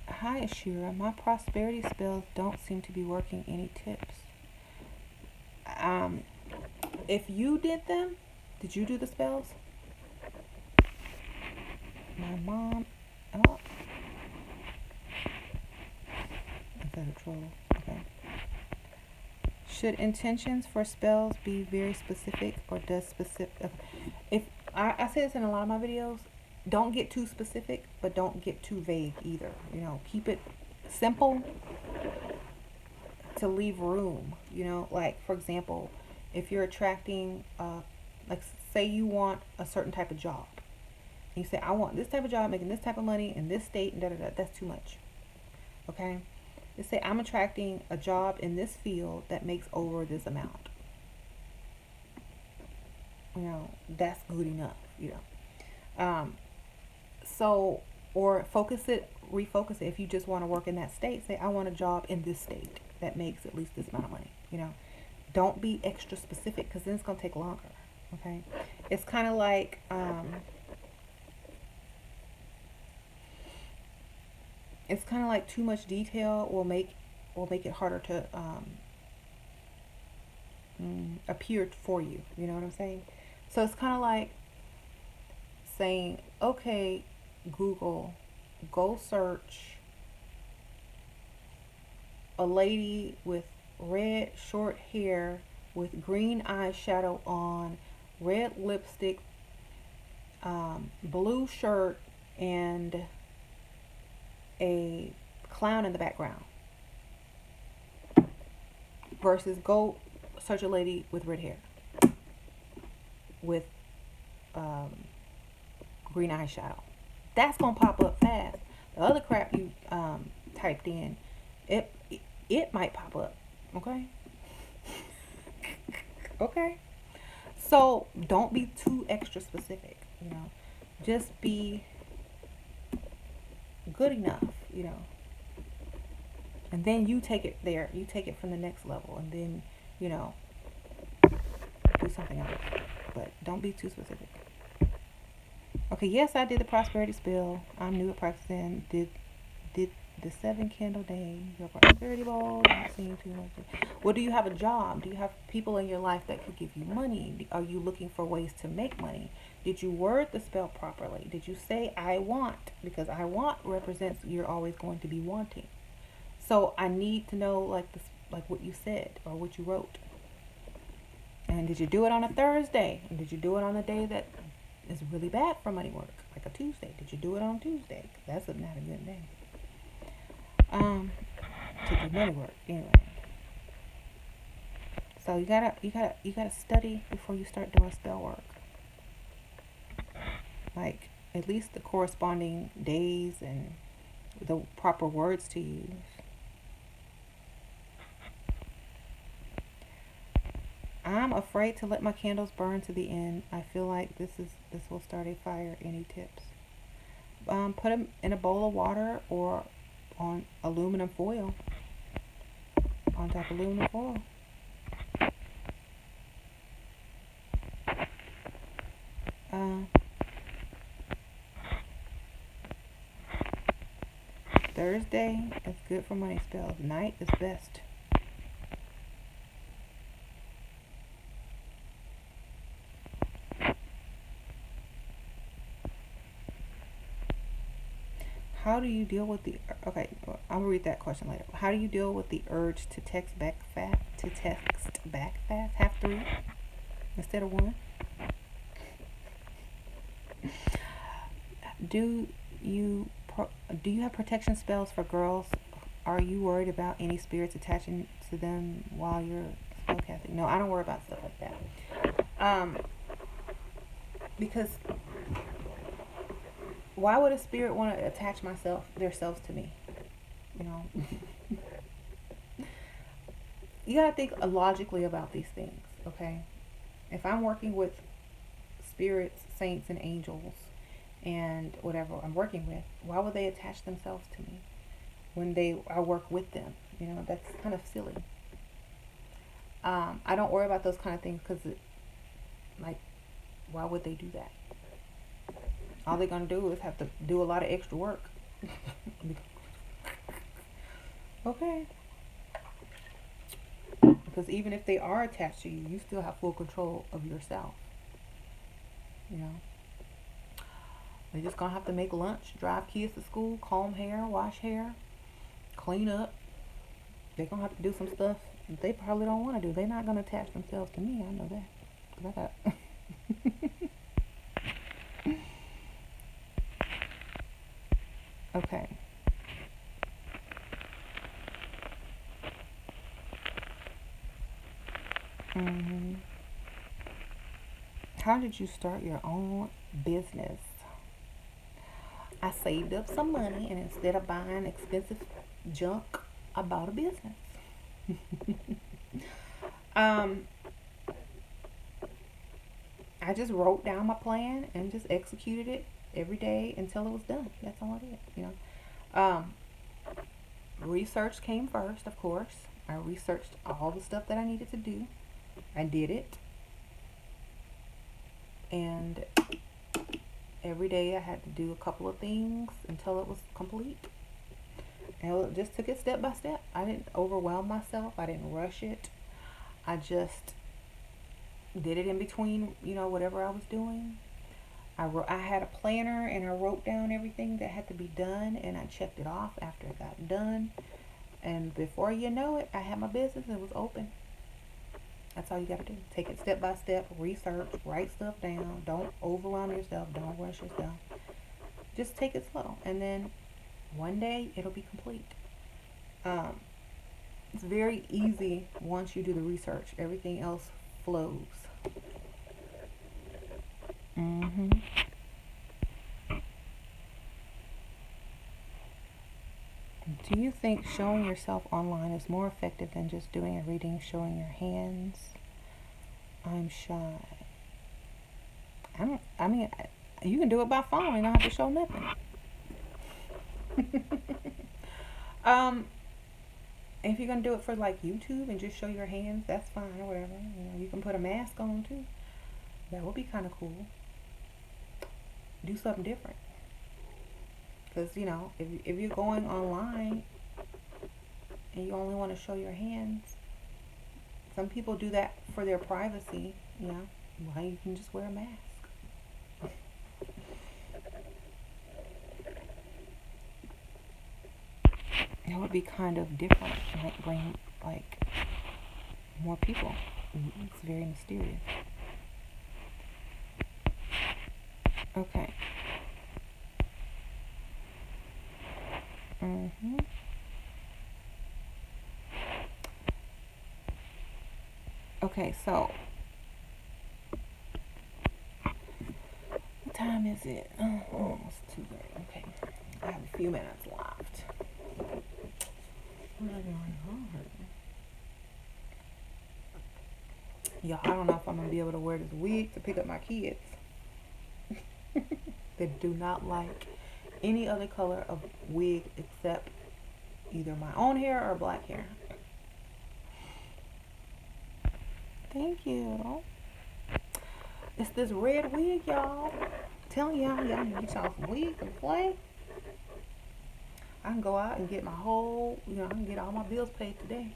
Hi, Ashira. My prosperity spells don't seem to be working. Any tips? If you did them, did you do the spells? My mom. Oh. Is that a troll? Okay. Should intentions for spells be very specific, or does specific? If I say this in a lot of my videos, don't get too specific, but don't get too vague either. You know, keep it simple to leave room. You know, like for example, if you're attracting, like say you want a certain type of job, and you say I want this type of job, making this type of money in this state, and da da da. That's too much. Okay. Let's say I'm attracting a job in this field that makes over this amount. You know, that's good enough, you know. So, or refocus it. If you just want to work in that state, say I want a job in this state that makes at least this amount of money, you know. Don't be extra specific, because then it's going to take longer, okay? It's kind of like, too much detail will make it harder to appear for you. You know what I'm saying? So it's kind of like saying, okay, Google, go search a lady with red short hair with green eyeshadow on, red lipstick, blue shirt, and a clown in the background, versus go search a lady with red hair with green eyeshadow. That's gonna pop up fast. The other crap you typed in, it might pop up. Okay. Okay. So don't be too extra specific. You know, just be good enough. You know, and then you take it there. You take it from the next level, and then you know, do something else. But don't be too specific. Okay, yes, I did the prosperity spell. I'm new at practicing. Did the 7 candle day, your prosperity bowl. Not seeing too much. Well, do you have a job? Do you have people in your life that could give you money? Are you looking for ways to make money? Did you word the spell properly? Did you say I want? Because I want represents you're always going to be wanting. So I need to know like what you said or what you wrote. And did you do it on a Thursday? And did you do it on a day that is really bad for money work, like a Tuesday? Did you do it on Tuesday? That's not a good day. To do money work anyway. So you gotta study before you start doing spell work. Like at least the corresponding days and the proper words to use. I'm afraid to let my candles burn to the end. I feel like this will start a fire. Any tips? Put them in a bowl of water or on aluminum foil. On top of aluminum foil. Thursday is good for money spells. Night is best. How do you deal with the... Okay, I'll read that question later. How do you deal with the urge to text back fast? Half 3? instead of one? Do you do you have protection spells for girls? Are you worried about any spirits attaching to them while you're spellcasting? No, I don't worry about stuff like that. Because why would a spirit want to attach themselves to me? You know, you gotta think logically about these things. Okay, if I'm working with spirits, saints, and angels, and whatever I'm working with, why would they attach themselves to me when I work with them? You know, that's kind of silly. I don't worry about those kind of things because, like, why would they do that? All they're gonna do is have to do a lot of extra work. Okay. Because even if they are attached to you, you still have full control of yourself. You know, they're just gonna have to make lunch, drive kids to school, comb hair, wash hair, clean up. They're gonna have to do some stuff they probably don't want to do. They're not gonna attach themselves to me. I know that. 'Cause I got. Okay. hmm How did you start your own business? I saved up some money, and instead of buying expensive junk, I bought a business. um, I just wrote down my plan and just executed it every day until it was done. That's all I did. You know, research came first, of course. I researched all the stuff that I needed to do. I did it, and every day I had to do a couple of things until it was complete. And I just took it step by step. I didn't overwhelm myself. I didn't rush it. I just did it in between, whatever I was doing. I had a planner, and I wrote down everything that had to be done, and I checked it off after it got done. And before you know it, I had my business and it was open. That's all you got to do. Take it step by step, research, write stuff down. Don't overwhelm yourself. Don't rush yourself. Just take it slow. And then one day it'll be complete. It's very easy once you do the research. Everything else flows. hmm Do you think showing yourself online is more effective than just doing a reading, showing your hands? I'm shy. I mean, you can do it by phone. You don't have to show nothing. um, if you're gonna do it for like YouTube and just show your hands, that's fine or whatever. You can put a mask on too. That would be kind of cool. Do something different. Because if you're going online and you only want to show your hands, some people do that for their privacy. Why you can just wear a mask. That would be kind of different. It might bring more people. It's very mysterious. Okay. Okay, so what time is it? Oh, it's 2:30. Okay, I have a few minutes left. Y'all, I don't know if I'm gonna be able to wear this wig to pick up my kids. They do not like any other color of wig except either my own hair or black hair. Thank you. It's this red wig, y'all. I'm telling y'all can get y'all some wigs and play. I can go out and get I can get all my bills paid today.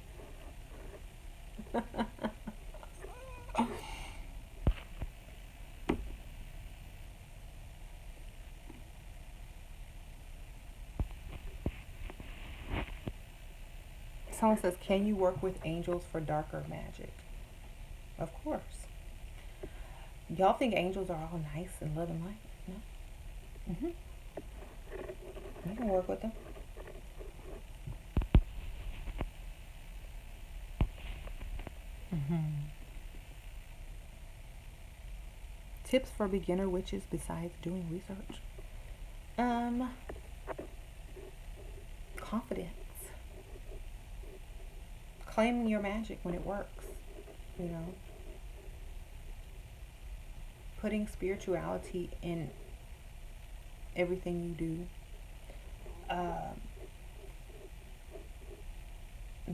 Someone says, can you work with angels for darker magic? Of course. Y'all think angels are all nice and love and light? No. Mm-hmm. You can work with them. Mm-hmm. Tips for beginner witches besides doing research. Um, Confidence. Claiming your magic when it works. You know, putting spirituality in everything you do. Um,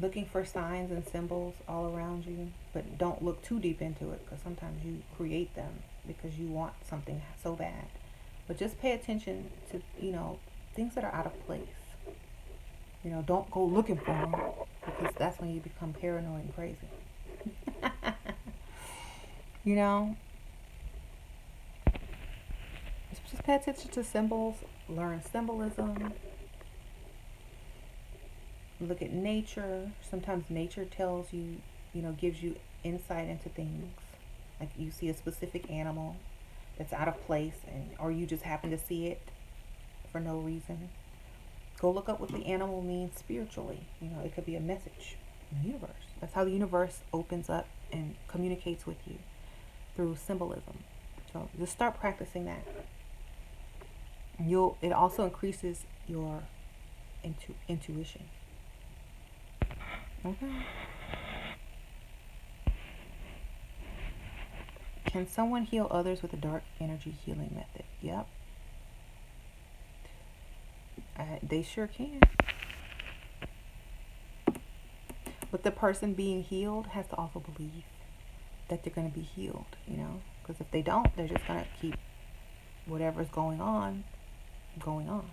Looking for signs and symbols all around you, but don't look too deep into it because sometimes you create them because you want something so bad. But just pay attention to, things that are out of place. Don't go looking for them because that's when you become paranoid and crazy. you know, just pay attention to symbols, learn symbolism, look at nature. Sometimes nature tells you, gives you insight into things. Like you see a specific animal that's out of place, or you just happen to see it for no reason. Go look up what the animal means spiritually. It could be a message from the universe. That's how the universe opens up and communicates with you, through symbolism. So just start practicing that. It also increases your intuition. Okay. Can someone heal others with a dark energy healing method? Yep. They sure can. But the person being healed has to also believe that they're going to be healed, because if they don't, they're just going to keep whatever's going on. Because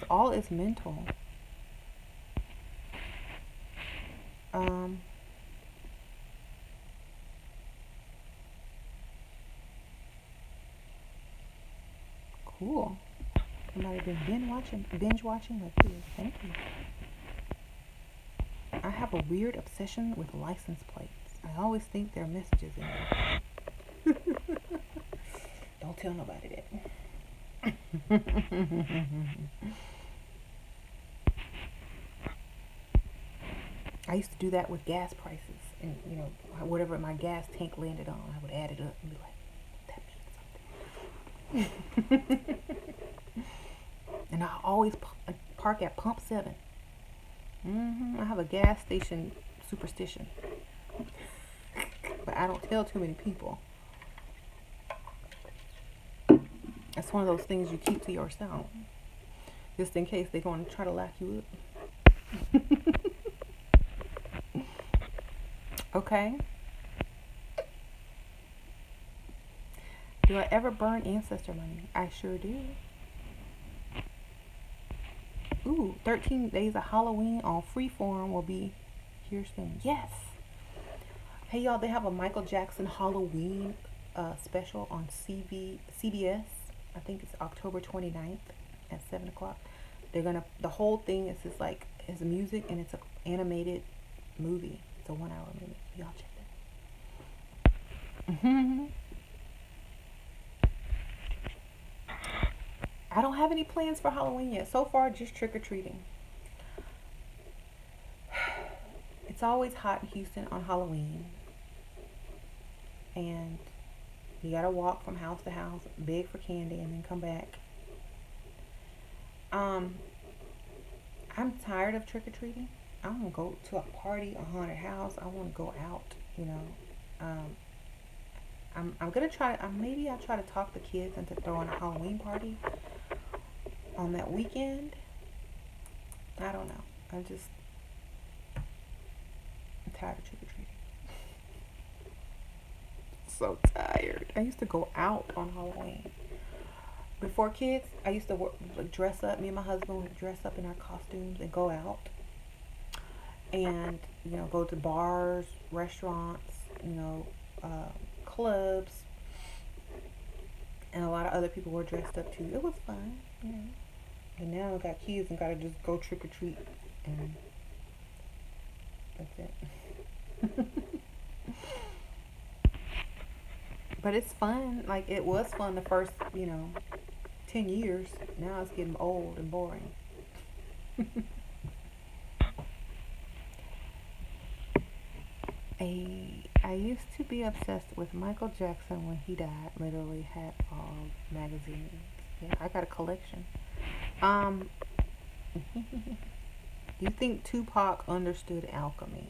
all is mental. Cool. Somebody been binge watching like this. Thank you. I have a weird obsession with license plates. I always think there are messages in there. Don't tell nobody that. I used to do that with gas prices, and whatever my gas tank landed on, I would add it up and be like, that means something. And I always park at pump 7. I have a gas station superstition, but I don't tell too many people. That's one of those things you keep to yourself, just in case they're going to try to lock you up. Okay. Do I ever burn ancestor money? I sure do. Ooh, 13 Days of Halloween on Freeform will be here soon. Yes. Hey y'all, they have a Michael Jackson Halloween special on CBS. I think it's October 29th at 7 o'clock. The whole thing is just like, it's music and it's an animated movie. It's a 1-hour movie. Y'all check that. I don't have any plans for Halloween yet. So far, just trick-or-treating. It's always hot in Houston on Halloween. And you gotta walk from house to house, beg for candy, and then come back. I'm tired of trick-or-treating. I want to go to a party, a haunted house. I want to go out, I'm gonna try. Maybe I'll try to talk the kids into throwing a Halloween party on that weekend. I don't know. I'm tired of trick or treating. So tired. I used to go out on Halloween. Before kids, I used to dress up. Me and my husband would dress up in our costumes and go out. And, go to bars, restaurants, clubs. And a lot of other people were dressed up too. It was fun, And now I got kids and gotta just go trick or treat. And that's it. But it's fun. Like, it was fun the first, 10 years. Now it's getting old and boring. I used to be obsessed with Michael Jackson when he died. Literally had all magazines. Yeah, I got a collection. Um, you think Tupac understood alchemy?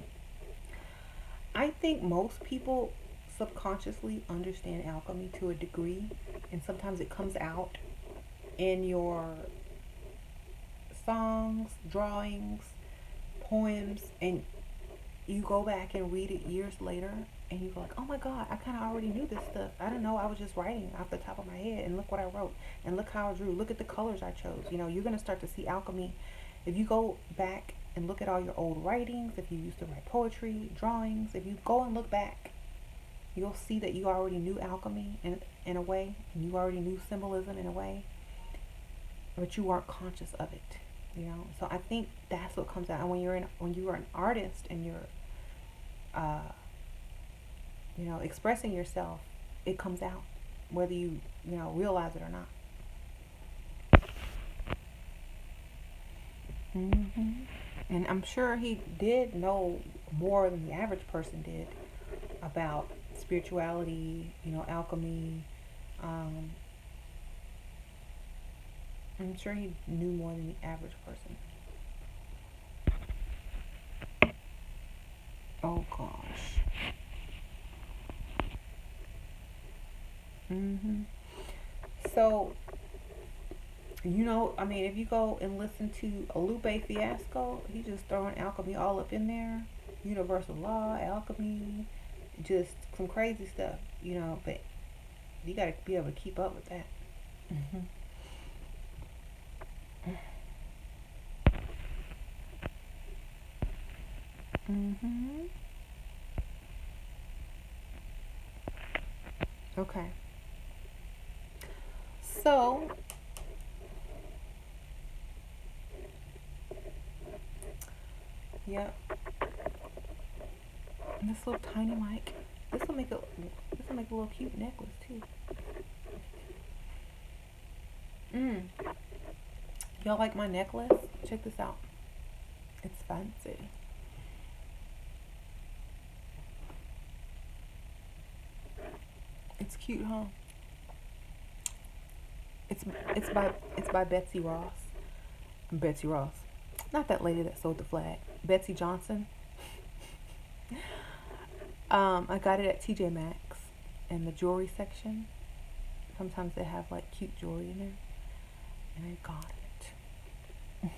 I think most people subconsciously understand alchemy to a degree, and sometimes it comes out in your songs, drawings, poems, and you go back and read it years later, and you go like, oh my god, I kind of already knew this stuff. I don't know, I was just writing off the top of my head, and look what I wrote, and look how I drew, look at the colors I chose. You're going to start to see alchemy if you go back and look at all your old writings. If you used to write poetry, drawings, if you go and look back, you'll see that you already knew alchemy in a way, and you already knew symbolism in a way, but you weren't conscious of it. So I think that's what comes out. And when you are an artist and you're uh, expressing yourself, it comes out, whether you realize it or not. And I'm sure he did know more than the average person did about spirituality, alchemy. um, I'm sure he knew more than the average person. Oh gosh. hmm So, I mean, if you go and listen to a Lupe Fiasco, he just throwing alchemy all up in there. Universal law, alchemy, just some crazy stuff. But you got to be able to keep up with that. hmm hmm Okay. So, yeah, this little tiny mic. This will make a little cute necklace too. Mm. Y'all like my necklace? Check this out. It's fancy. It's cute, huh? It's it's by Betsy Ross. Betsy Ross. Not that lady that sold the flag. Betsy Johnson. I got it at TJ Maxx in the jewelry section. Sometimes they have like cute jewelry in there, and I got it.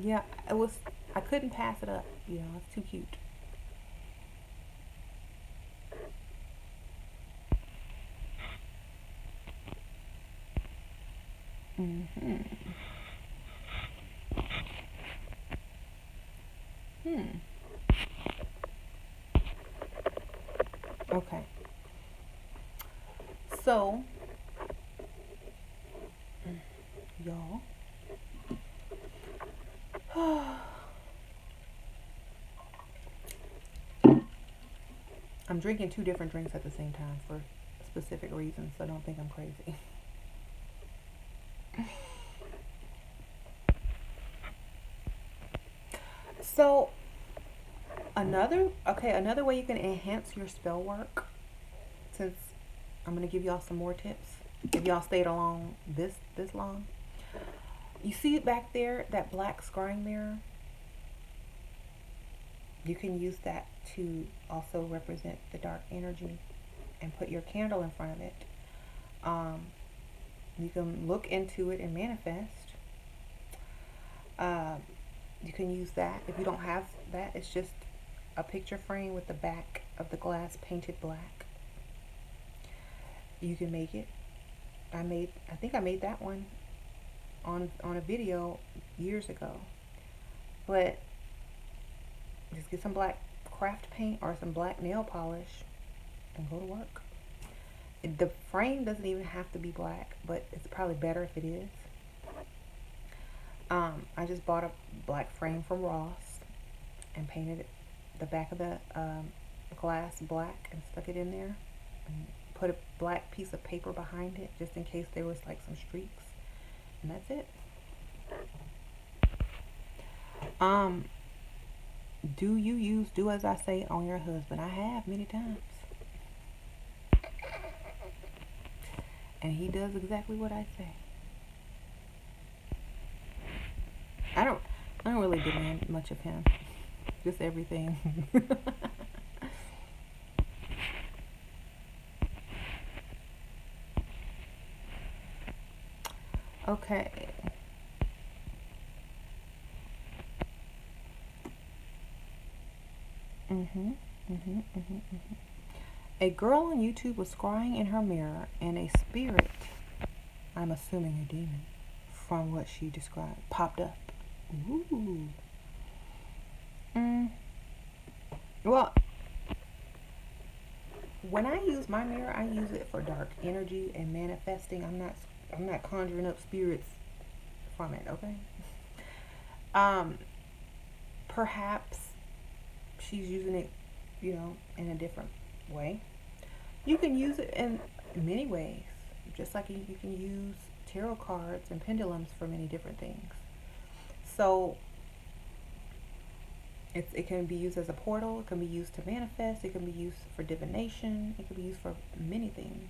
Yeah, it was. I couldn't pass it up. It's too cute. Hmm. Hmm. Okay. So, y'all, I'm drinking two different drinks at the same time for specific reasons, so don't think I'm crazy. So, another way you can enhance your spell work, since I'm gonna give y'all some more tips. If y'all stayed along this long, you see it back there, that black scrying mirror. You can use that to also represent the dark energy, and put your candle in front of it. Um, you can look into it and manifest. Uh, you can use that. If you don't have that, it's just a picture frame with the back of the glass painted black. You can make it. I think I made that one on a video years ago. But just get some black craft paint or some black nail polish and go to work. The frame doesn't even have to be black, but it's probably better if it is. I just bought a black frame from Ross and painted it the back of the glass black and stuck it in there and put a black piece of paper behind it just in case there was like some streaks, and that's it. Um, do you use do as I say on your husband? I have many times, and he does exactly what I say. I don't I don't really demand much of him. Just everything. Okay. Mhm. Mhm. Mhm. Mhm. A girl on YouTube was scrying in her mirror, and a spirit, I'm assuming a demon, from what she described, popped up. Ooh. Mm. Well, when I use my mirror, I use it for dark energy and manifesting. I'm not conjuring up spirits from it. Okay. Um. Perhaps she's using it, in a different way. You can use it in many ways, just like you can use tarot cards and pendulums for many different things. So it can be used as a portal, it can be used to manifest, it can be used for divination, it can be used for many things,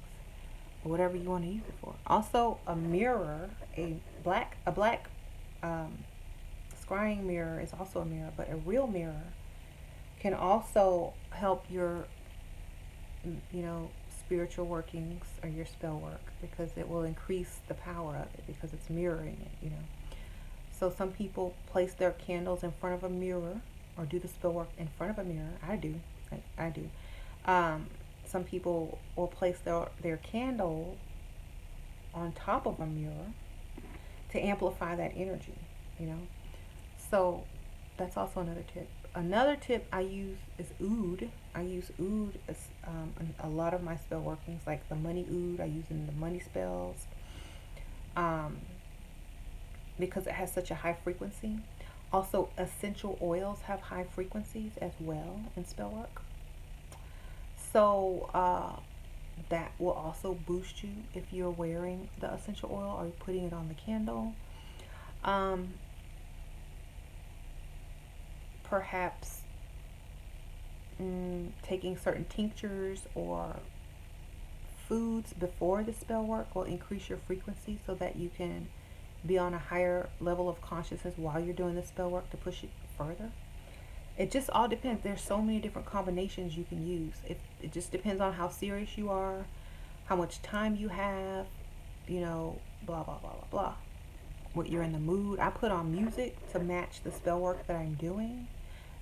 whatever you want to use it for. Also, a mirror, a black um, scrying mirror is also a mirror, but a real mirror can also help your spiritual workings or your spell work, because it will increase the power of it because it's mirroring it. So some people place their candles in front of a mirror or do the spell work in front of a mirror. I do. I do. Um, some people will place their candle on top of a mirror to amplify that energy, you know. So that's also another tip. Another tip I use is oud. I use oud as a lot of my spell workings, like the money oud. I use in the money spells, um, because it has such a high frequency. Also, essential oils have high frequencies as well in spell work. So that will also boost you if you're wearing the essential oil or putting it on the candle. Um, Perhaps taking certain tinctures or foods before the spell work will increase your frequency so that you can be on a higher level of consciousness while you're doing the spell work to push it further. It just all depends. There's so many different combinations you can use. It just depends on how serious you are, how much time you have, blah blah blah blah blah. What you're in the mood. I put on music to match the spell work that I'm doing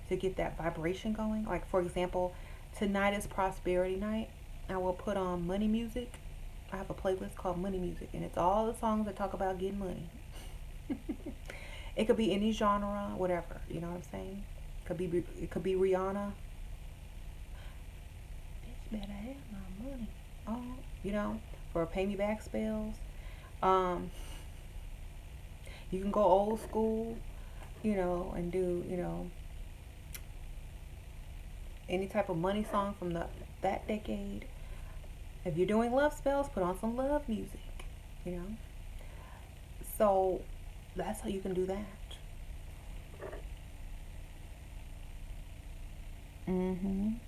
to get that vibration going. Like, for example, tonight is prosperity night. I will put on money music. I have a playlist called Money Music, and it's all the songs that talk about getting money. It could be any genre, whatever. You know what I'm saying? It could be Rihanna. Bitch, better have my money. Oh, for pay me back spells. Um, you can go old school, and do any type of money song from that decade. If you're doing love spells, put on some love music, you know. So that's how you can do that. Mhm.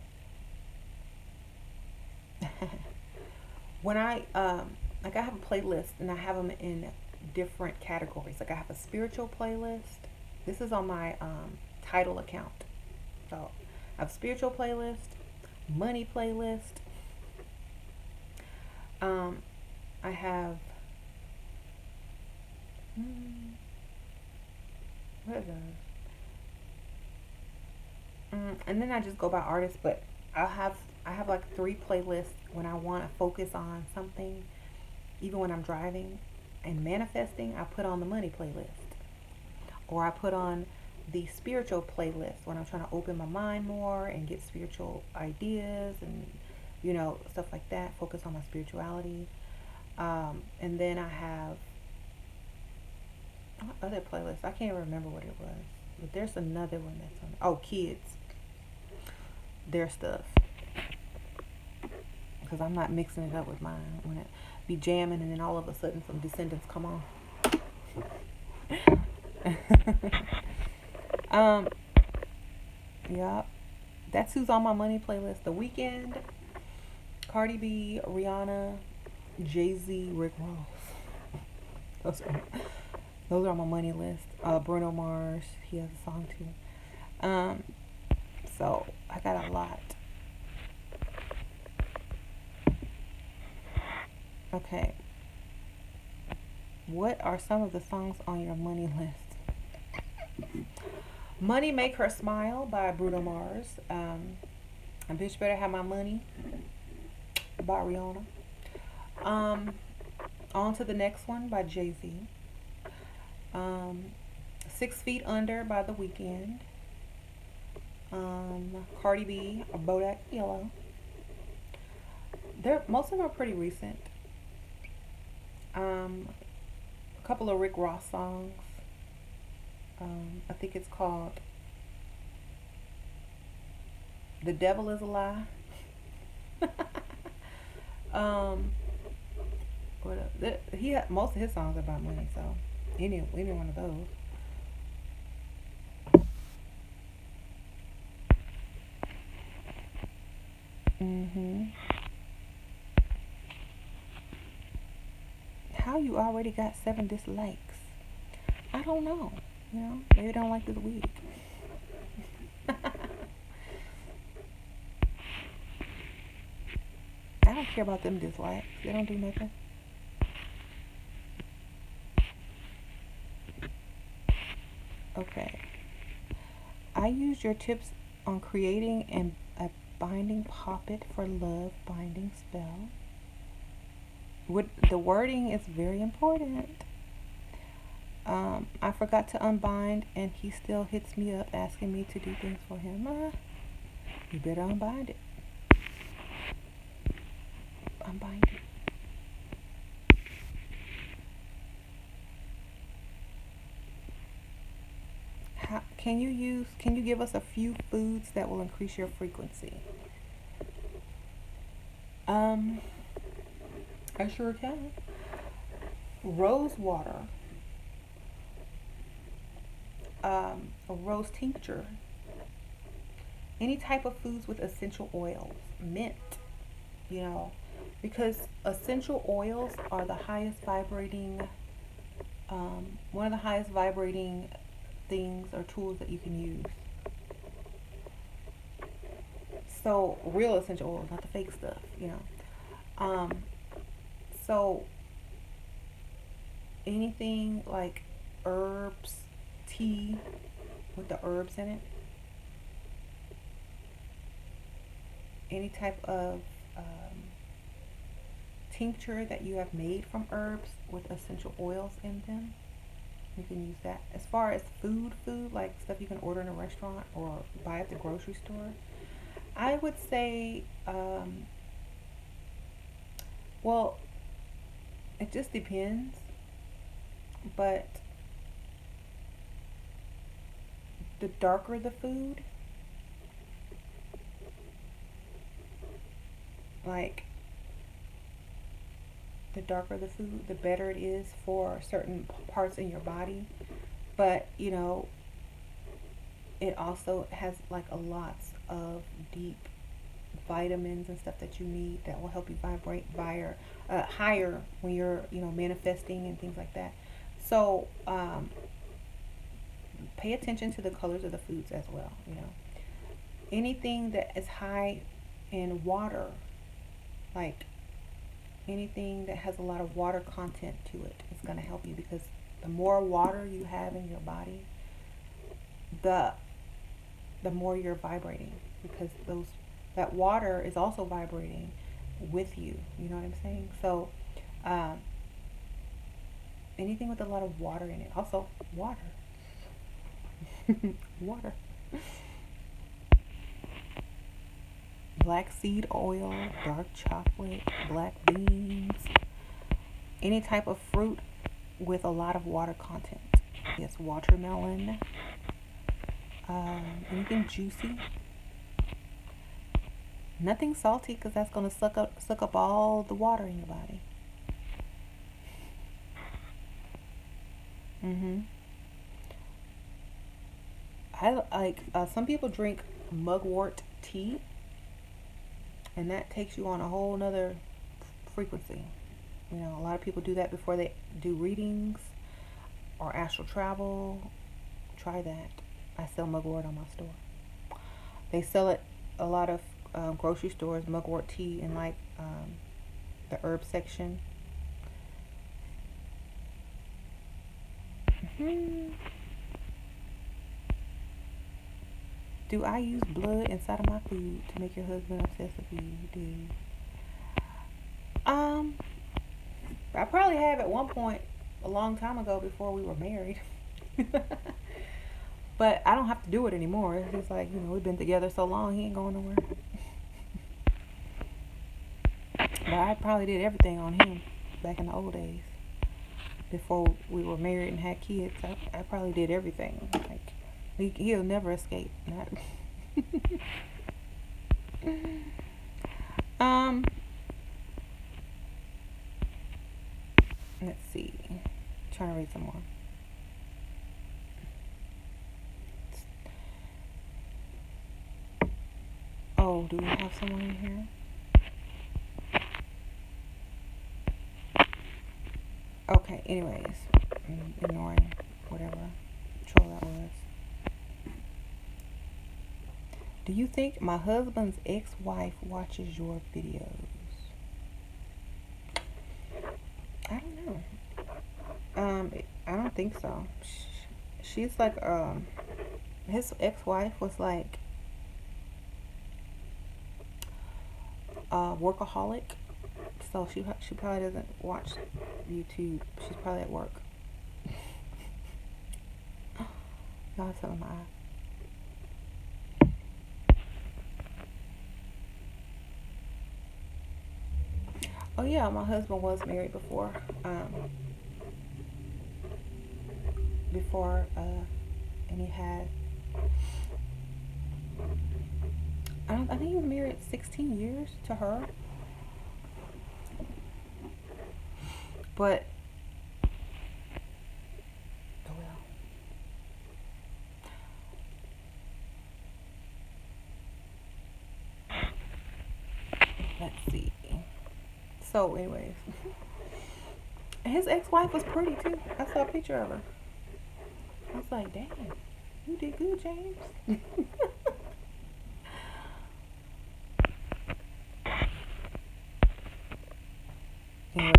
When I like, I have a playlist and I have them in different categories. Like, I have a spiritual playlist. This is on my title account. So I have a spiritual playlist, money playlist. Um, I have mm, what is that? And then I just go by artists, but I have like three playlists when I want to focus on something. Even when I'm driving and manifesting, I put on the money playlist, or I put on the spiritual playlist when I'm trying to open my mind more and get spiritual ideas and stuff like that. Focus on my spirituality. And then I have other playlists. I can't remember what it was, but there's another one that's on. Oh, kids. their stuff, because I'm not mixing it up with mine. When it be jamming and then all of a sudden some Descendants come on. um, yeah, that's who's on my money playlist. The Weeknd, Cardi B, Rihanna, Jay-Z, Rick Ross. Those are, those are on my money list. Bruno Mars, he has a song too. So I got a lot. Okay. What are some of the songs on your money list? Money Make Her Smile by Bruno Mars. A Bitch Better Have My Money by Rihanna. On to the next one by Jay-Z. 6 Feet Under by The Weeknd. Cardi B, Bodak Yellow. Most of them are pretty recent. A couple of Rick Ross songs. I think it's called The Devil Is a Lie. Most of his songs are about money, so any one of those. How you already got 7 dislikes? I don't know. Maybe they don't like this week. I don't care about them dislikes. They don't do nothing. Okay. I used your tips on creating a binding poppet for love binding spell. The wording is very important. I forgot to unbind, and he still hits me up asking me to do things for him. You better unbind it. Unbind it. Can you give us a few foods that will increase your frequency? I sure can. Rose water. A rose tincture. Any type of foods with essential oils. Mint. Because essential oils are the highest vibrating, one of the highest vibrating things or tools that you can use. So real essential oils, not the fake stuff, So anything like herbs, tea with the herbs in it, any type of tincture that you have made from herbs with essential oils in them, you can use that. As far as food, like stuff you can order in a restaurant or buy at the grocery store, I would say, well, it just depends, but the darker the food, like the darker the food, the better it is for certain parts in your body. But it also has like a lots of deep vitamins and stuff that you need that will help you vibrate higher when you're manifesting and things like that. So pay attention to the colors of the foods as well. Anything that is high in water, like anything that has a lot of water content to it, is going to help you, because the more water you have in your body, the more you're vibrating, because that water is also vibrating with you. You know what I'm saying? So anything with a lot of water in it. Also water. Water. Black seed oil, dark chocolate, black beans, any type of fruit with a lot of water content. Yes, watermelon, anything juicy. Nothing salty, because that's going to suck up all the water in your body. Mm-hmm. I like some people drink mugwort tea, and that takes you on a whole nother frequency. You know, a lot of people do that before they do readings or astral travel. Try that. I sell mugwort on my store. They sell it a lot of grocery stores, mugwort tea, in like the herb section. Hmm. Do I use blood inside of my food to make your husband obsessed with you? Do um I probably have at one point a long time ago before we were married. But I don't have to do it anymore. It's just like, we've been together so long, he ain't going nowhere. But I probably did everything on him back in the old days. Before we were married and had kids, I probably did everything. Like, he'll never escape. Not um, let's see. Trying to read some more. Oh, do we have someone in here? Okay, anyways. Ignoring whatever troll that was. Do you think my husband's ex-wife watches your videos? I don't know. I don't think so. She's like, his ex-wife was like a workaholic, so she probably doesn't watch YouTube. She's probably at work. Y'all have something in my eye. Oh yeah, my husband was married before. And he had. I think he was married 16 years to her. But oh well. Let's see. So, anyways, his ex-wife was pretty too. I saw a picture of her. I was like, damn, you did good, James. Anyways.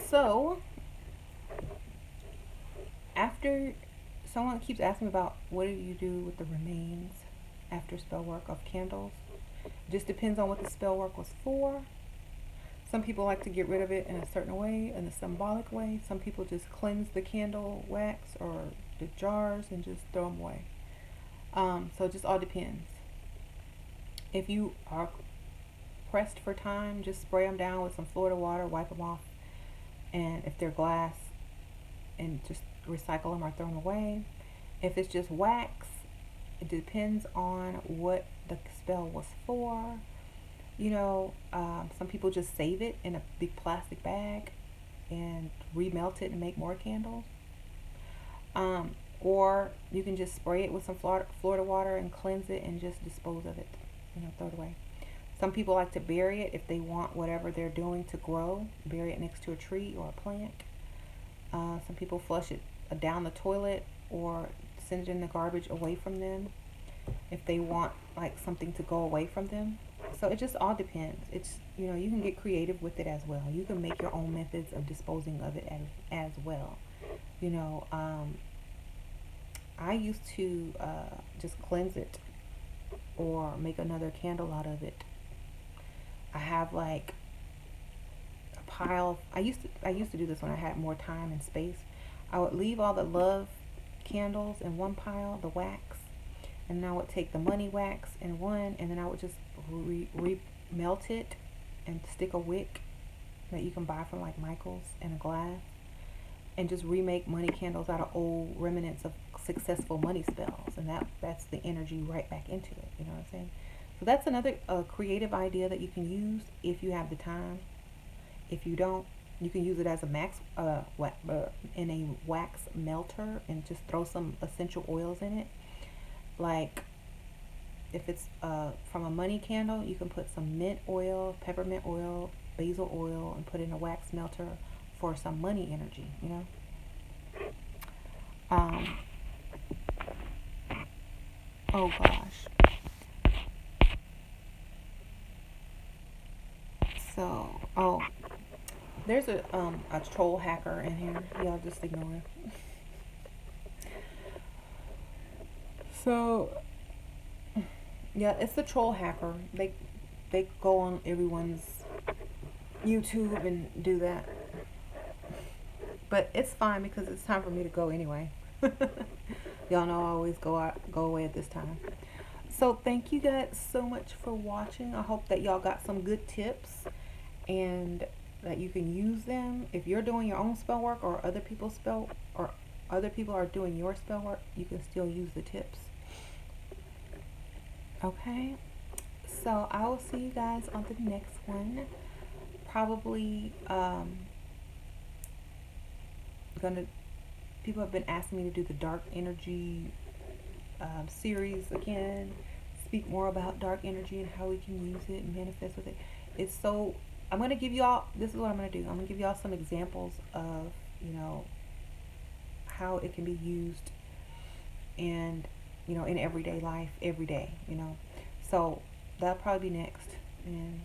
So, after someone keeps asking me about what do you do with the remains after spell work of candles, it just depends on what the spell work was for. Some people like to get rid of it in a certain way, in a symbolic way. Some people just cleanse the candle wax or the jars and just throw them away. So it just all depends. If you are pressed for time, just spray them down with some Florida water, wipe them off, and if they're glass, and just recycle them or throw them away. If it's just wax, it depends on what the spell was for. Some people just save it in a big plastic bag and remelt it and make more candles. Or you can just spray it with some Florida water and cleanse it and just dispose of it. Throw it away. Some people like to bury it if they want whatever they're doing to grow. Bury it next to a tree or a plant. Some people flush it down the toilet or send it in the garbage away from them if they want like something to go away from them. So it just all depends. It's you can get creative with it as well. You can make your own methods of disposing of it as well. I used to just cleanse it or make another candle out of it. I have like a pile. I used to do this when I had more time and space. I would leave all the love candles in one pile, the wax, and then I would take the money wax in one, and then I would just melt it and stick a wick that you can buy from like Michael's in a glass, and just remake money candles out of old remnants of successful money spells, and that's the energy right back into it. You know what I'm saying? So that's another creative idea that you can use if you have the time. If you don't, you can use it as a in a wax melter and just throw some essential oils in it. Like if it's from a money candle, you can put some mint oil, peppermint oil, basil oil, and put in a wax melter for some money energy. You know. Oh gosh. So, there's a troll hacker in here. Y'all just ignore it. So, yeah, it's the troll hacker. They go on everyone's YouTube and do that. But it's fine because it's time for me to go anyway. Y'all know I always go away at this time. So thank you guys so much for watching. I hope that y'all got some good tips and that you can use them if you're doing your own spell work, or other people are doing your spell work. You can still use the tips. Okay, so I will see you guys on the next one. Probably people have been asking me to do the dark energy series again, speak more about dark energy and how we can use it and manifest with it. I'm going to give y'all, this is what I'm going to do. I'm going to give y'all some examples of, how it can be used and, in everyday life, every day, So that'll probably be next. And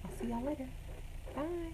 I'll see y'all later. Bye.